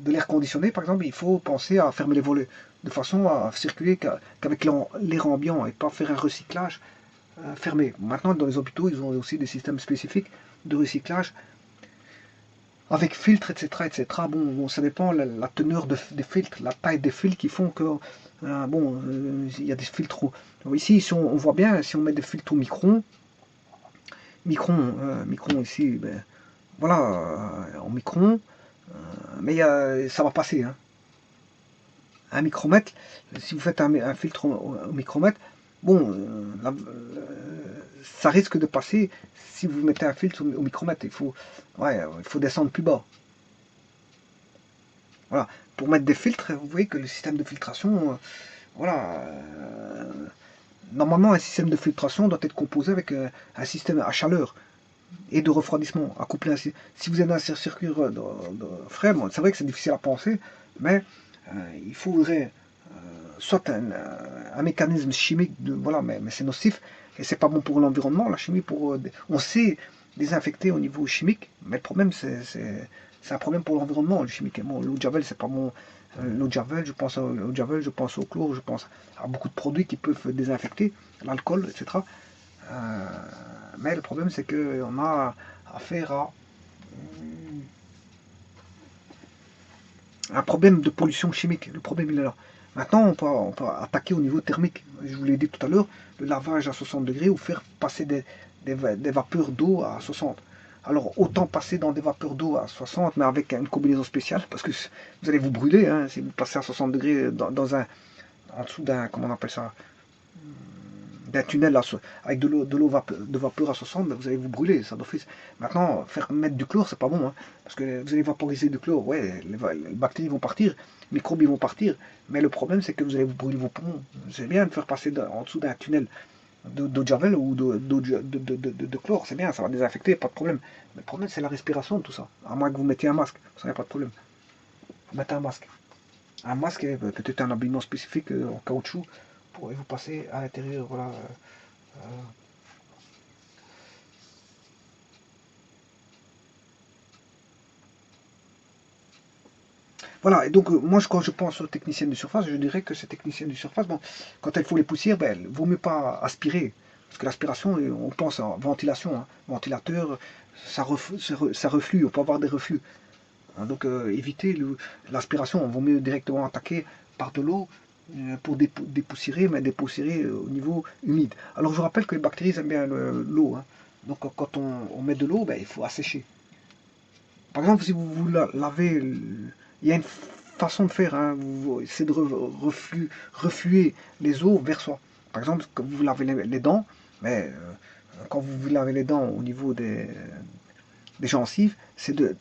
l'air conditionné, par exemple, il faut penser à fermer les volets, de façon à circuler qu'avec l'air ambiant et pas faire un recyclage fermé. Maintenant, dans les hôpitaux, ils ont aussi des systèmes spécifiques de recyclage avec filtres, etc. Bon, ça dépend la teneur des filtres, la taille des filtres qui font que, il y a des filtres. Ici, si on voit bien, si on met des filtres au micron, micron ici, ben, voilà, en micron, mais ça va passer, hein. Un micromètre, si vous faites un filtre au micromètre, bon, ça risque de passer si vous mettez un filtre au micromètre. Il faut descendre plus bas. Voilà. Pour mettre des filtres, vous voyez que le système de filtration, voilà, normalement un système de filtration doit être composé avec un système à chaleur et de refroidissement, accouplé ainsi. Si vous êtes dans un circuit de frais, bon, c'est vrai que c'est difficile à penser, mais il faudrait soit un mécanisme chimique, voilà, mais c'est nocif, et c'est pas bon pour l'environnement, la chimie, on sait désinfecter au niveau chimique, mais le problème, c'est un problème pour l'environnement, le chimique. Bon, l'eau de Javel, c'est pas bon. L'eau de Javel, je pense à l'eau de Javel, je pense au chlore, je pense à beaucoup de produits qui peuvent désinfecter, l'alcool, etc. Mais le problème, c'est qu'on a affaire à un problème de pollution chimique. Le problème, il est là. Maintenant, on peut attaquer au niveau thermique. Je vous l'ai dit tout à l'heure, le lavage à 60 degrés ou faire passer des vapeurs d'eau à 60. Alors, autant passer dans des vapeurs d'eau à 60, mais avec une combinaison spéciale, parce que vous allez vous brûler, hein, si vous passez à 60 degrés en dessous d'un, comment on appelle ça, d'un tunnel avec de vapeur à 60, ben vous allez vous brûler, ça d'office. Maintenant, faire mettre du chlore, c'est pas bon, hein, parce que vous allez vaporiser du chlore, ouais, les bactéries vont partir, les microbes ils vont partir, mais le problème c'est que vous allez vous brûler vos poumons. C'est bien de faire passer en dessous d'un tunnel d'eau de Javel ou de chlore, c'est bien, ça va désinfecter, pas de problème. Mais le problème c'est la respiration de tout ça, à moins que vous mettiez un masque, ça n'y a pas de problème. Mettez un masque. Un masque, peut-être un habillement spécifique en caoutchouc, pour vous passer à l'intérieur, voilà. Voilà, et donc moi quand je pense aux techniciennes de surface, je dirais que ces techniciennes de surface, bon, quand elles font les poussières, ben, il vaut mieux pas aspirer. Parce que l'aspiration, on pense en ventilation, hein. Ventilateur, ça reflue, on peut avoir des reflux. Hein, donc éviter l'aspiration, on vaut mieux directement attaquer par de l'eau pour dépoussiérer, mais dépoussiérer au niveau humide. Alors je vous rappelle que les bactéries aiment bien l'eau. Hein. Donc quand on met de l'eau, ben, il faut assécher. Par exemple, si vous lavez, il y a une façon de faire, hein, c'est de refluer les eaux vers soi. Par exemple, quand vous lavez les dents, mais quand vous vous lavez les dents au niveau des gencives, c'est de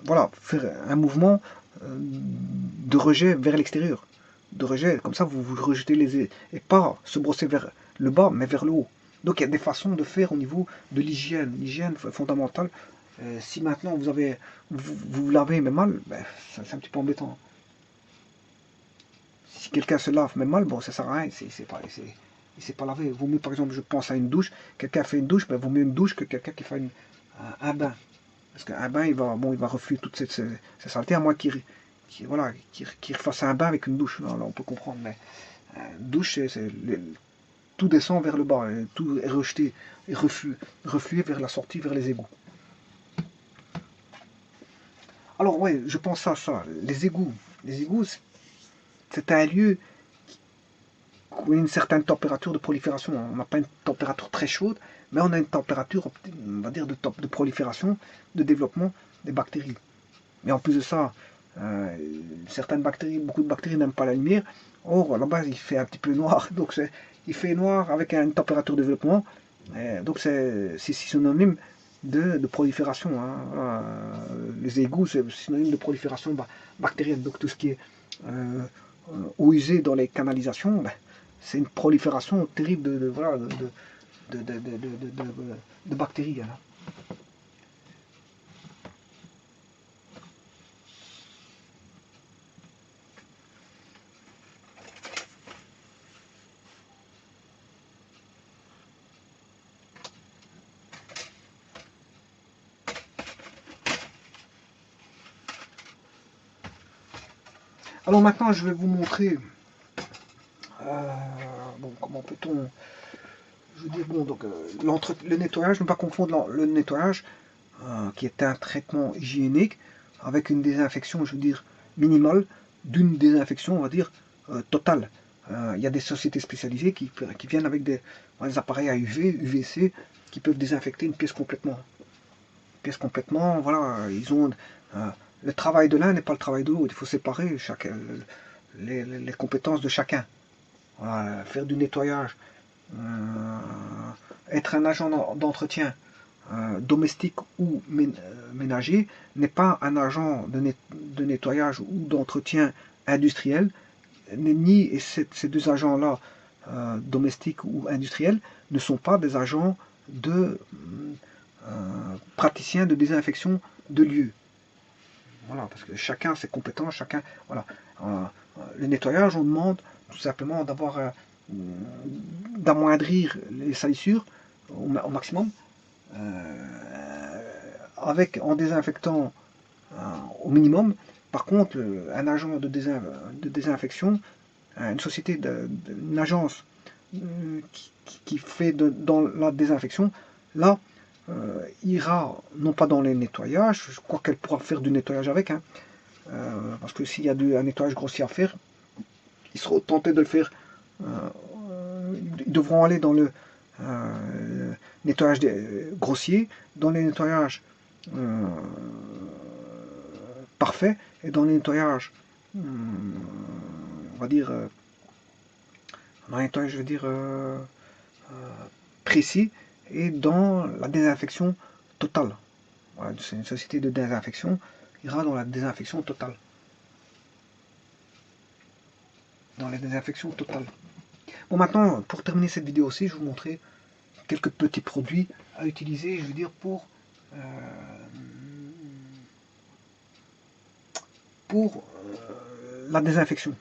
voilà, faire un mouvement de rejet vers l'extérieur. De rejet, comme ça vous rejetez et pas se brosser vers le bas, mais vers le haut. Donc il y a des façons de faire au niveau de l'hygiène. L'hygiène fondamentale. Si maintenant vous lavez mais mal, ben, c'est un petit peu embêtant. Si quelqu'un se lave mais mal, bon ça sert à rien, il s'est pas lavé. Vaut mieux par exemple, je pense à une douche, quelqu'un fait une douche, ben, vaut mieux une douche que quelqu'un qui fait un bain. Parce qu'un bain, il va refluer toutes ces saletés, à moins voilà, qu'il refasse un bain avec une douche. Là, on peut comprendre, mais une douche, tout descend vers le bas, et tout est rejeté, et reflué vers la sortie, vers les égouts. Alors, ouais, je pense à ça, les égouts. Les égouts, c'est un lieu qui a une certaine température de prolifération. On n'a pas une température très chaude, mais on a une température, on va dire, de prolifération, de développement des bactéries. Mais en plus de ça, certaines bactéries, beaucoup de bactéries n'aiment pas la lumière. Or, à la base, il fait un petit peu noir. Donc, il fait noir avec une température de développement. Donc, c'est synonyme de prolifération. Hein. Voilà. Les égouts, c'est synonyme de prolifération bactérienne. Donc, tout ce qui est eau usée dans les canalisations, ben, c'est une prolifération terrible voilà, de bactéries. Hein. Alors maintenant, je vais vous montrer bon, comment peut-on. Je veux dire, bon, donc le nettoyage, ne pas confondre le nettoyage, qui est un traitement hygiénique, avec une désinfection, je veux dire, minimale, d'une désinfection, on va dire, totale. il y a des sociétés spécialisées qui viennent avec des appareils à UV, UVC, qui peuvent désinfecter une pièce complètement. Voilà, ils ont le travail de l'un n'est pas le travail de l'autre. Il faut séparer les compétences de chacun. Voilà, faire du nettoyage, être un agent d'entretien domestique ou ménager n'est pas un agent de nettoyage ou d'entretien industriel, ni ces deux agents-là, domestiques ou industriels, ne sont pas des agents de praticiens de désinfection de lieux. Voilà, parce que chacun a ses compétences, chacun. Voilà. Le nettoyage, on demande tout simplement d'amoindrir les salissures au maximum, en désinfectant au minimum. Par contre, un agent de désinfection, une société, une agence qui fait dans la désinfection, là, ira non pas dans les nettoyages, je crois qu'elle pourra faire du nettoyage avec, hein, parce que s'il y a un nettoyage grossier à faire, ils seront tentés de le faire. Ils devront aller dans le nettoyage grossier, dans les nettoyages parfaits, et dans les nettoyages, on va dire, dans les nettoyages, je veux dire, précis, et dans la désinfection totale. Voilà, c'est une société de désinfection, ira dans la désinfection totale. Dans la désinfection totale. Bon, maintenant, pour terminer cette vidéo aussi, je vais vous montrer quelques petits produits à utiliser, je veux dire, pour la désinfection.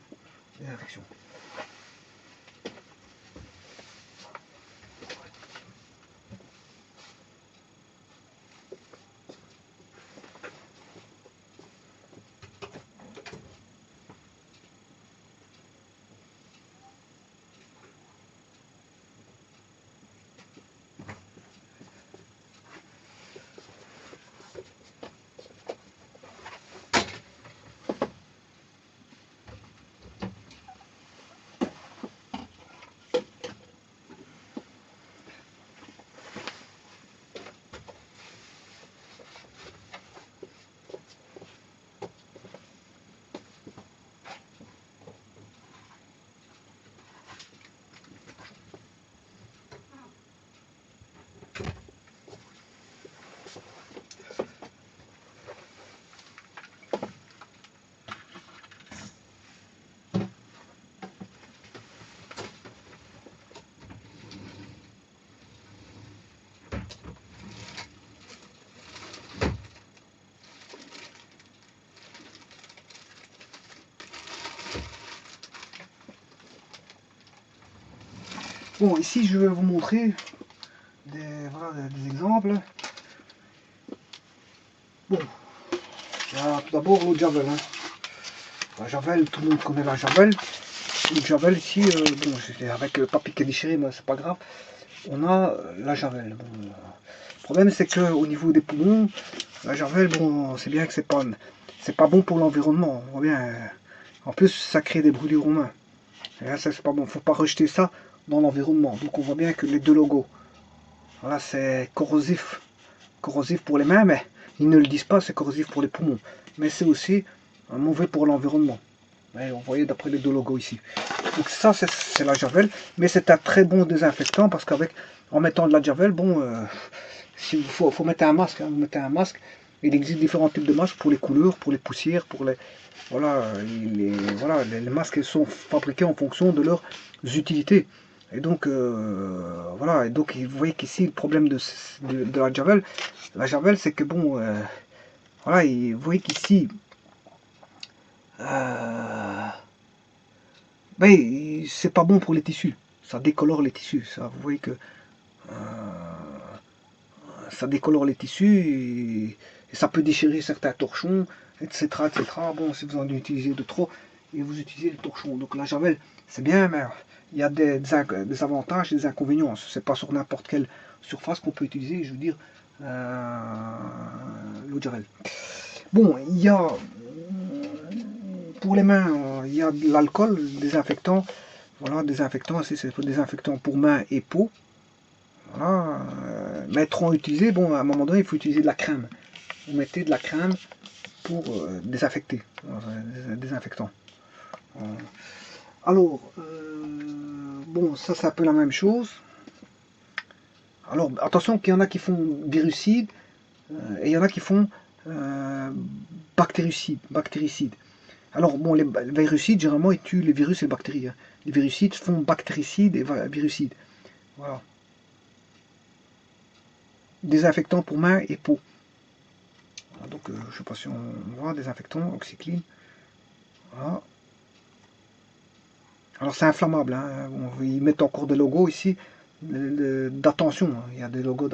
Bon, ici je vais vous montrer des exemples. Bon, tout d'abord l'eau de Javel. Hein. La Javel, tout le monde connaît la Javel. Le Javel ici, bon, avec le papier qui est déchiré, mais c'est pas grave. On a la Javel. Bon, le problème c'est que au niveau des poumons, la Javel, bon, c'est bien que c'est pas bon pour l'environnement. On voit bien. En plus, ça crée des brûlures aux mains. Et là, ça c'est pas bon. Faut pas rejeter ça dans l'environnement. Donc on voit bien que les deux logos, voilà, c'est corrosif pour les mains, mais ils ne le disent pas, c'est corrosif pour les poumons. Mais c'est aussi mauvais pour l'environnement. On voyait d'après les deux logos ici. Donc ça, c'est la Javel, mais c'est un très bon désinfectant parce en mettant de la Javel, bon, il faut mettre un masque. Hein, vous mettez un masque. Il existe différents types de masques pour les couleurs, pour les poussières, pour les voilà, les masques sont fabriqués en fonction de leurs utilités. Et donc voilà, et donc vous voyez qu'ici le problème de la Javel, c'est que bon, voilà, vous voyez qu'ici ben, c'est pas bon pour les tissus, ça décolore les tissus, ça, vous voyez que ça décolore les tissus et ça peut déchirer certains torchons, etc., etc. Bon, si vous en utilisez de trop, et vous utilisez le torchon. Donc la Javel, c'est bien, mais il y a des avantages et des inconvénients. C'est pas sur n'importe quelle surface qu'on peut utiliser, je veux dire, l'eau de Javel. Bon, il y a pour les mains, il y a de l'alcool, désinfectant, Voilà, désinfectant, c'est désinfectant pour mains et peau. Voilà, mais trop utilisé, bon, à un moment donné, il faut utiliser de la crème. Vous mettez de la crème pour désinfecter, désinfectant. Alors, bon, ça c'est un peu la même chose. Alors, attention qu'il y en a qui font virucide et il y en a qui font bactéricide. Alors, bon, les virucides, généralement, ils tuent les virus et les bactéries. Hein. Les virucides font bactéricide et virucide. Voilà. Désinfectant pour mains et peau. Voilà, donc, je ne sais pas si on voit, désinfectant, oxycline. Voilà. Alors, c'est inflammable. Hein. Bon, ils mettent encore des logos ici d'attention. Hein. Il y a des logos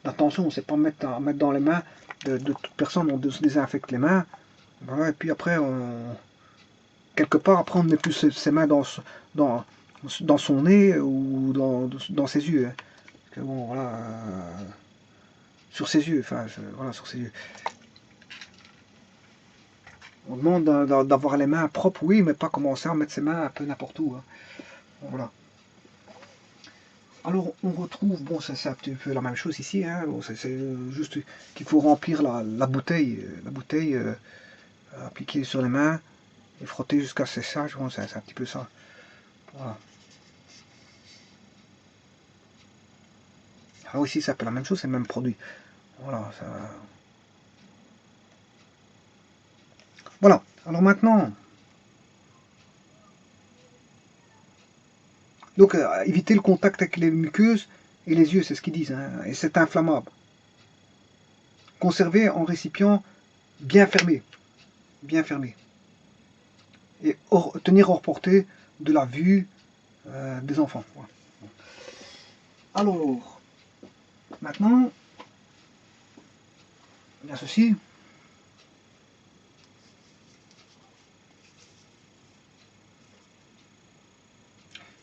d'attention. C'est pas mettre dans les mains de toute personne. On se désinfecte les mains. Voilà, et puis après, quelque part, après, on ne met plus ses mains dans son nez ou dans ses yeux. Hein. Parce que bon, voilà, sur ses yeux, enfin, voilà, sur ses yeux. On demande d'avoir les mains propres, oui, mais pas commencer à mettre ses mains un peu n'importe où. Hein. Voilà. Alors, on retrouve, bon, c'est un petit peu la même chose ici, hein, bon, c'est juste qu'il faut remplir la bouteille appliquer sur les mains et frotter jusqu'à ce séchage, bon, c'est un petit peu ça. Voilà. Alors ici, c'est un peu la même chose, c'est le même produit. Voilà, ça... Voilà, alors maintenant, donc éviter le contact avec les muqueuses et les yeux, c'est ce qu'ils disent, hein, et c'est inflammable. Conserver en récipient bien fermé, et tenir hors portée de la vue des enfants. Voilà. Alors, maintenant, il y a ceci.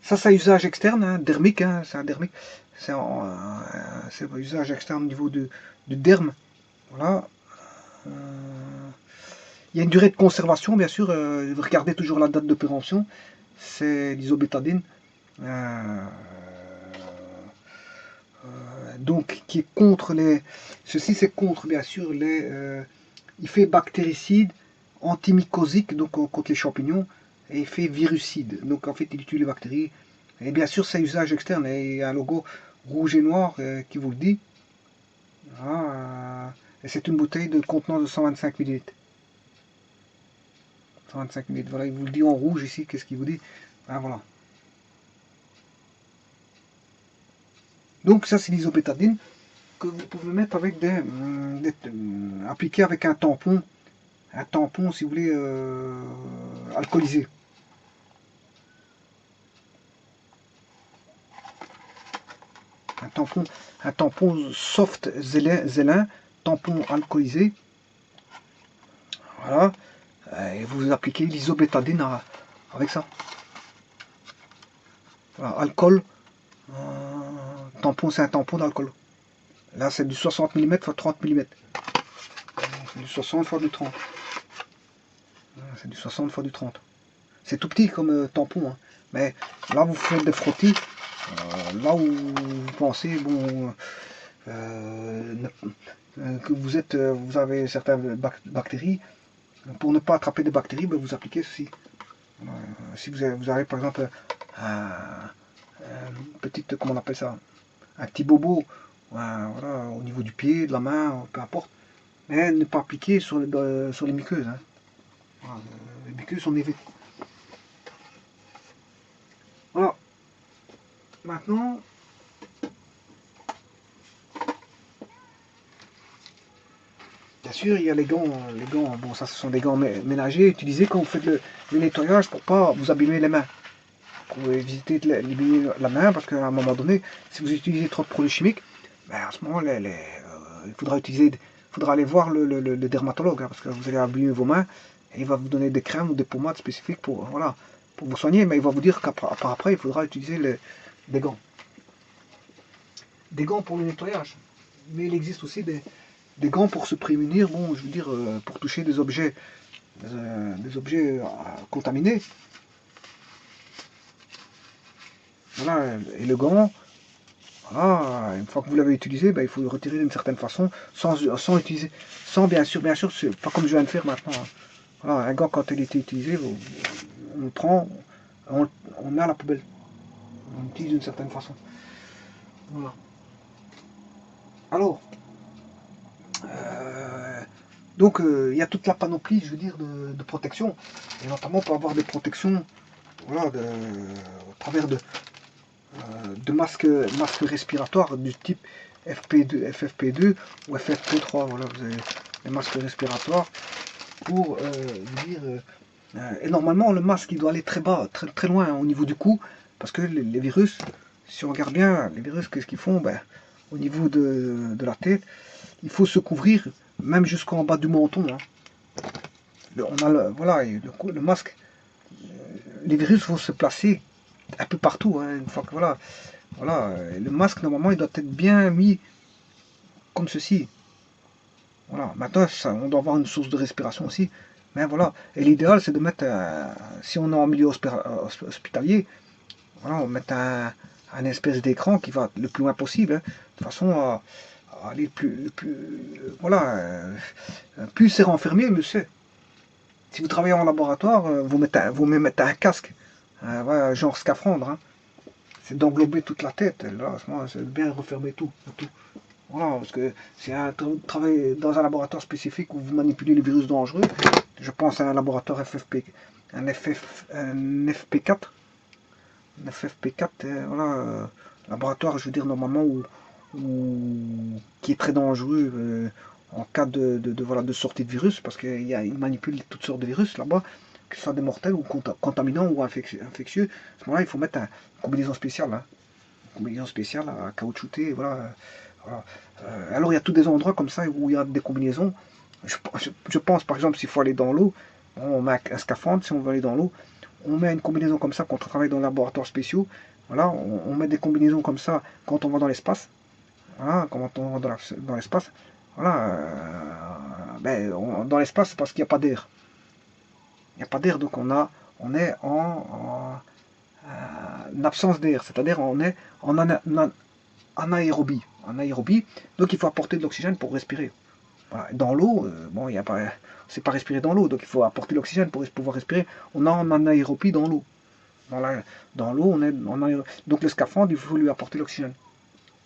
Ça, c'est un usage externe, hein, dermique, hein, c'est un dermique. C'est un usage externe au niveau du derme. Voilà. Il y a une durée de conservation, bien sûr. Regardez toujours la date de péremption. C'est l'isobétadine. Donc, qui est contre les... Ceci, c'est contre, bien sûr, les... il fait bactéricide, antimycosique, donc contre les champignons, et il fait virucide. Donc, en fait, il tue les bactéries. Et bien sûr, c'est usage externe. Et il y a un logo rouge et noir qui vous le dit. Voilà, et c'est une bouteille de contenance de 125 ml. 125 ml. Voilà, il vous le dit en rouge ici. Qu'est-ce qu'il vous dit? Ah, voilà. Donc, ça, c'est l'isopétadine que vous pouvez mettre avec appliqué avec un tampon, si vous voulez, alcoolisé. Un tampon soft zélin, tampon alcoolisé. Voilà. Et vous appliquez l'isobétadine avec ça. Voilà, alcool. Tampon, c'est un tampon d'alcool. Là, c'est du 60 mm x 30 mm. C'est du 60 x du 30. C'est du 60 x du 30. C'est tout petit comme tampon. Hein. Mais là, vous faites des frottis. Là où vous pensez, bon, que vous avez certaines bactéries. Pour ne pas attraper des bactéries, ben, vous appliquez ceci. Si vous avez par exemple un petite, comment on appelle ça, un petit bobo, voilà, au niveau du pied, de la main, peu importe, mais ne pas appliquer sur les muqueuses. Hein. Voilà, les muqueuses sont évitées. Voilà. Maintenant, bien sûr, il y a les gants. Les gants, bon, ça, ce sont des gants ménagers utilisés quand vous faites le nettoyage pour pas vous abîmer les mains. Pour éviter de l'abîmer la main, parce qu'à un moment donné, si vous utilisez trop de produits chimiques, ben à ce moment, il faudra aller voir le dermatologue, hein, parce que vous allez abîmer vos mains, et il va vous donner des crèmes ou des pommades spécifiques pour, voilà, pour vous soigner, mais il va vous dire qu'après, il faudra utiliser des gants. Des gants pour le nettoyage. Mais il existe aussi des gants pour se prémunir, bon, je veux dire, pour toucher des objets contaminés. voilà, et le gant, voilà, une fois que vous l'avez utilisé, ben, il faut le retirer d'une certaine façon, sans utiliser, sans bien sûr, c'est pas comme je viens de faire maintenant, hein. Voilà, un gant quand il était utilisé, on le prend, on le met à la poubelle, on l'utilise d'une certaine façon. Voilà. Alors, euh, donc il y a toute la panoplie, je veux dire, de protection, et notamment pour avoir des protections, voilà, au travers de masques respiratoires du type FP2, FFP2 ou FFP3. Voilà, vous avez les masques respiratoires pour dire. Et normalement, le masque il doit aller très bas, très loin, hein, au niveau du cou, parce que les virus, si on regarde bien, les virus, qu'est-ce qu'ils font? Ben, au niveau de la tête, il faut se couvrir même jusqu'en bas du menton, hein. On a voilà, le masque, les virus vont se placer un peu partout, hein, une fois que voilà. Voilà, le masque normalement il doit être bien mis comme ceci. Voilà, maintenant ça, on doit avoir une source de respiration aussi. Mais voilà, et l'idéal c'est de mettre, si on est en milieu hospitalier, voilà, on met un espèce d'écran qui va le plus loin possible, hein, de façon à aller voilà, plus c'est renfermé, mieux c'est. Si vous travaillez en laboratoire, vous mettez un casque, voilà, genre scaphandre, hein. C'est d'englober toute la tête, là, c'est bien refermer tout. Voilà, parce que c'est un travail dans un laboratoire spécifique où vous manipulez les virus dangereux. Je pense à un laboratoire FFP, un FP4, un FFP4, voilà, laboratoire, je veux dire, normalement, qui est très dangereux en cas voilà, de sortie de virus, parce qu'il manipule toutes sortes de virus là-bas, que ce soit des mortels ou contaminants ou infectieux. À ce moment-là, il faut mettre une combinaison spéciale, hein, une combinaison spéciale à caoutchouter, voilà. Voilà. Alors il y a tous des endroits comme ça où il y a des combinaisons. Je pense par exemple s'il faut aller dans l'eau, on met un scaphandre, si on veut aller dans l'eau, on met une combinaison comme ça quand on travaille dans les laboratoires spéciaux. Voilà, on met des combinaisons comme ça quand on va dans l'espace. Voilà, quand on va dans l'espace. Voilà, dans l'espace c'est parce qu'il n'y a pas d'air. Il n'y a pas d'air, donc on est en absence d'air, c'est-à-dire on est en anaérobie. Anaérobie, donc il faut apporter de l'oxygène pour respirer. Voilà. Dans l'eau, bon, il y a pas, c'est pas respirer dans l'eau, donc il faut apporter l'oxygène pour pouvoir respirer. On est en anaérobie dans l'eau. Dans l'eau, on est en anaérobie. Donc le scaphandre, il faut lui apporter l'oxygène.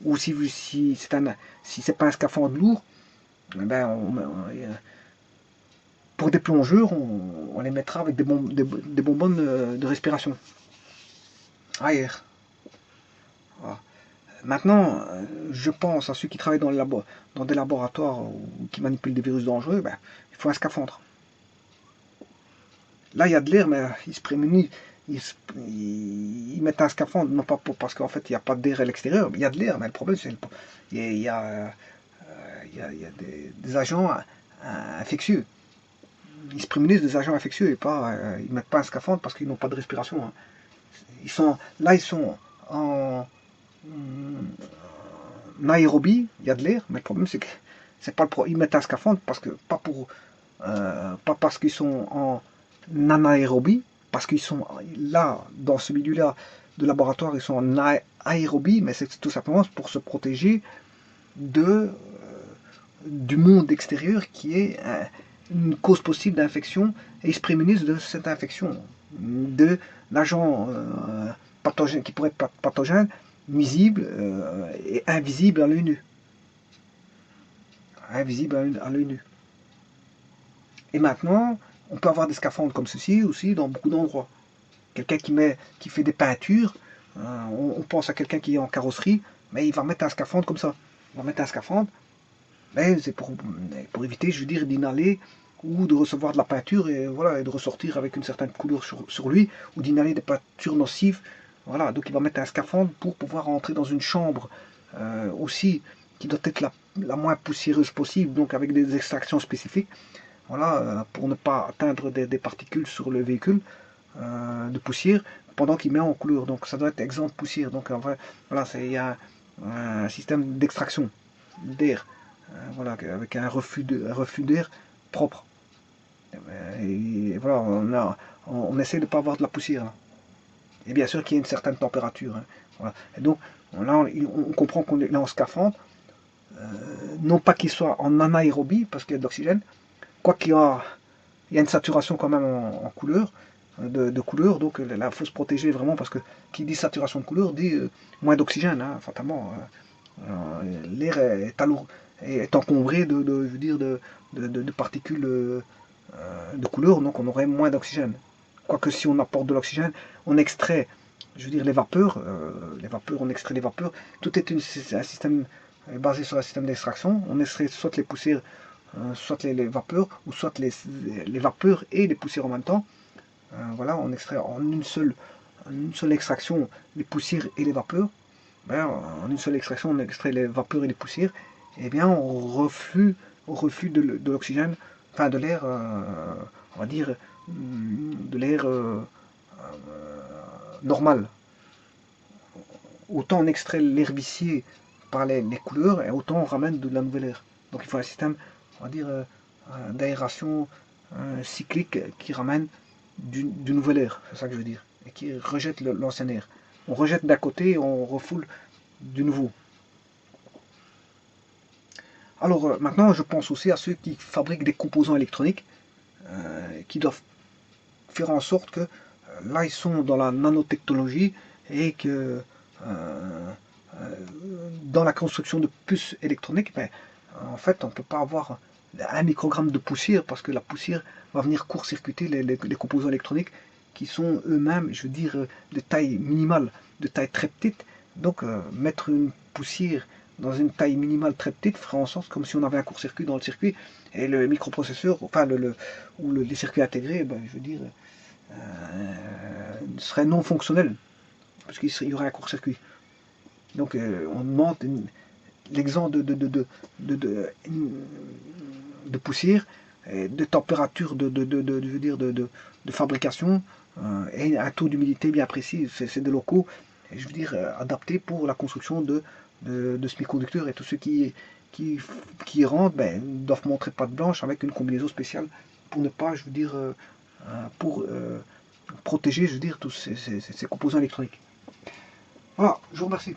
Ou si c'est pas un scaphandre lourd, eh ben pour des plongeurs, on les mettra avec des bonbonnes de respiration à air. Voilà. Maintenant, je pense à ceux qui travaillent dans des laboratoires ou qui manipulent des virus dangereux, ben, il faut un scaphandre. Là, il y a de l'air, mais ils se prémunissent, ils mettent un scaphandre, non pas parce qu'en fait, il n'y a pas d'air à l'extérieur, il y a de l'air, mais le problème, c'est il y a, il y a des agents infectieux. Ils se prémunissent des agents infectieux et pas, ils mettent pas un scaphandre parce qu'ils n'ont pas de respiration, hein. Ils sont en, aérobie, il y a de l'air, mais le problème c'est que c'est pas ils mettent un scaphandre parce que pas parce qu'ils sont en anaérobie, parce qu'ils sont là dans ce milieu-là de laboratoire, ils sont en aérobie, mais c'est tout simplement pour se protéger de du monde extérieur qui est une cause possible d'infection et ils se prémunissent de cette infection, de l'agent pathogène qui pourrait être pathogène, nuisible et invisible à l'œil nu. Invisible à l'œil nu. Et maintenant, on peut avoir des scaphandres comme ceci aussi dans beaucoup d'endroits. Quelqu'un qui fait des peintures, on pense à quelqu'un qui est en carrosserie, mais il va mettre un scaphandre comme ça. Il va mettre un scaphandre, mais c'est pour éviter, je veux dire, d'inhaler ou de recevoir de la peinture et, voilà, et de ressortir avec une certaine couleur sur lui, ou d'inhaler des peintures nocives. Voilà, donc il va mettre un scaphandre pour pouvoir entrer dans une chambre aussi qui doit être la moins poussiéreuse possible, donc avec des extractions spécifiques. Voilà, pour ne pas atteindre des particules sur le véhicule de poussière pendant qu'il met en couleur. Donc ça doit être exempt de poussière. Donc en vrai, voilà, il y a un système d'extraction d'air, voilà, avec un refus d'air propre. Et voilà, on essaie de ne pas avoir de la poussière, là. et bien sûr qu'il y a une certaine température. Hein. Voilà. Et donc là, on comprend qu'on est là en scaphandre, non pas qu'il soit en anaérobie, parce qu'il y a de l'oxygène, quoi qu'il y a, il y a une saturation quand même en couleur, de couleur, donc là, il faut se protéger vraiment, parce que qui dit saturation de couleur dit moins d'oxygène, hein, fatalement. L'air est encombré je veux dire, de particules de couleur, donc on aurait moins d'oxygène. Quoique si on apporte de l'oxygène, on extrait, je veux dire, les vapeurs, on extrait les vapeurs. Tout est un système basé sur un système d'extraction. On extrait soit les poussières, soit les vapeurs, ou soit les vapeurs et les poussières en même temps. Voilà, on extrait en une seule extraction les poussières et les vapeurs. Ben, en une seule extraction, on extrait les vapeurs et les poussières. Et bien, au reflux de l'oxygène, enfin de l'air, on va dire, de l'air normal. Autant on extrait l'air vicié par les couleurs, et autant on ramène de la nouvelle air. Donc il faut un système, on va dire, d'aération cyclique qui ramène du nouvel air, c'est ça que je veux dire, et qui rejette l'ancien air. On rejette d'un côté et on refoule du nouveau. Alors maintenant, je pense aussi à ceux qui fabriquent des composants électroniques, qui doivent faire en sorte que là, ils sont dans la nanotechnologie et que dans la construction de puces électroniques, ben, en fait, on ne peut pas avoir un microgramme de poussière parce que la poussière va venir court-circuiter les composants électroniques qui sont eux-mêmes, je veux dire, de taille minimale, de taille très petite. Donc, mettre une poussière dans une taille minimale très petite ferait en sorte comme si on avait un court-circuit dans le circuit et le microprocesseur, enfin les circuits intégrés, ben, je veux dire, serait non fonctionnel parce qu'il y aurait un court-circuit. Donc, on demande l'exemple de poussière, de température je veux dire, de fabrication et un taux d'humidité bien précis. C'est des locaux, je veux dire, adaptés pour la construction de semi-conducteurs, et tous ceux qui rentrent ben, doivent montrer patte blanche avec une combinaison spéciale pour ne pas, je veux dire, pour protéger, je veux dire, tous ces composants électroniques. Voilà, je vous remercie.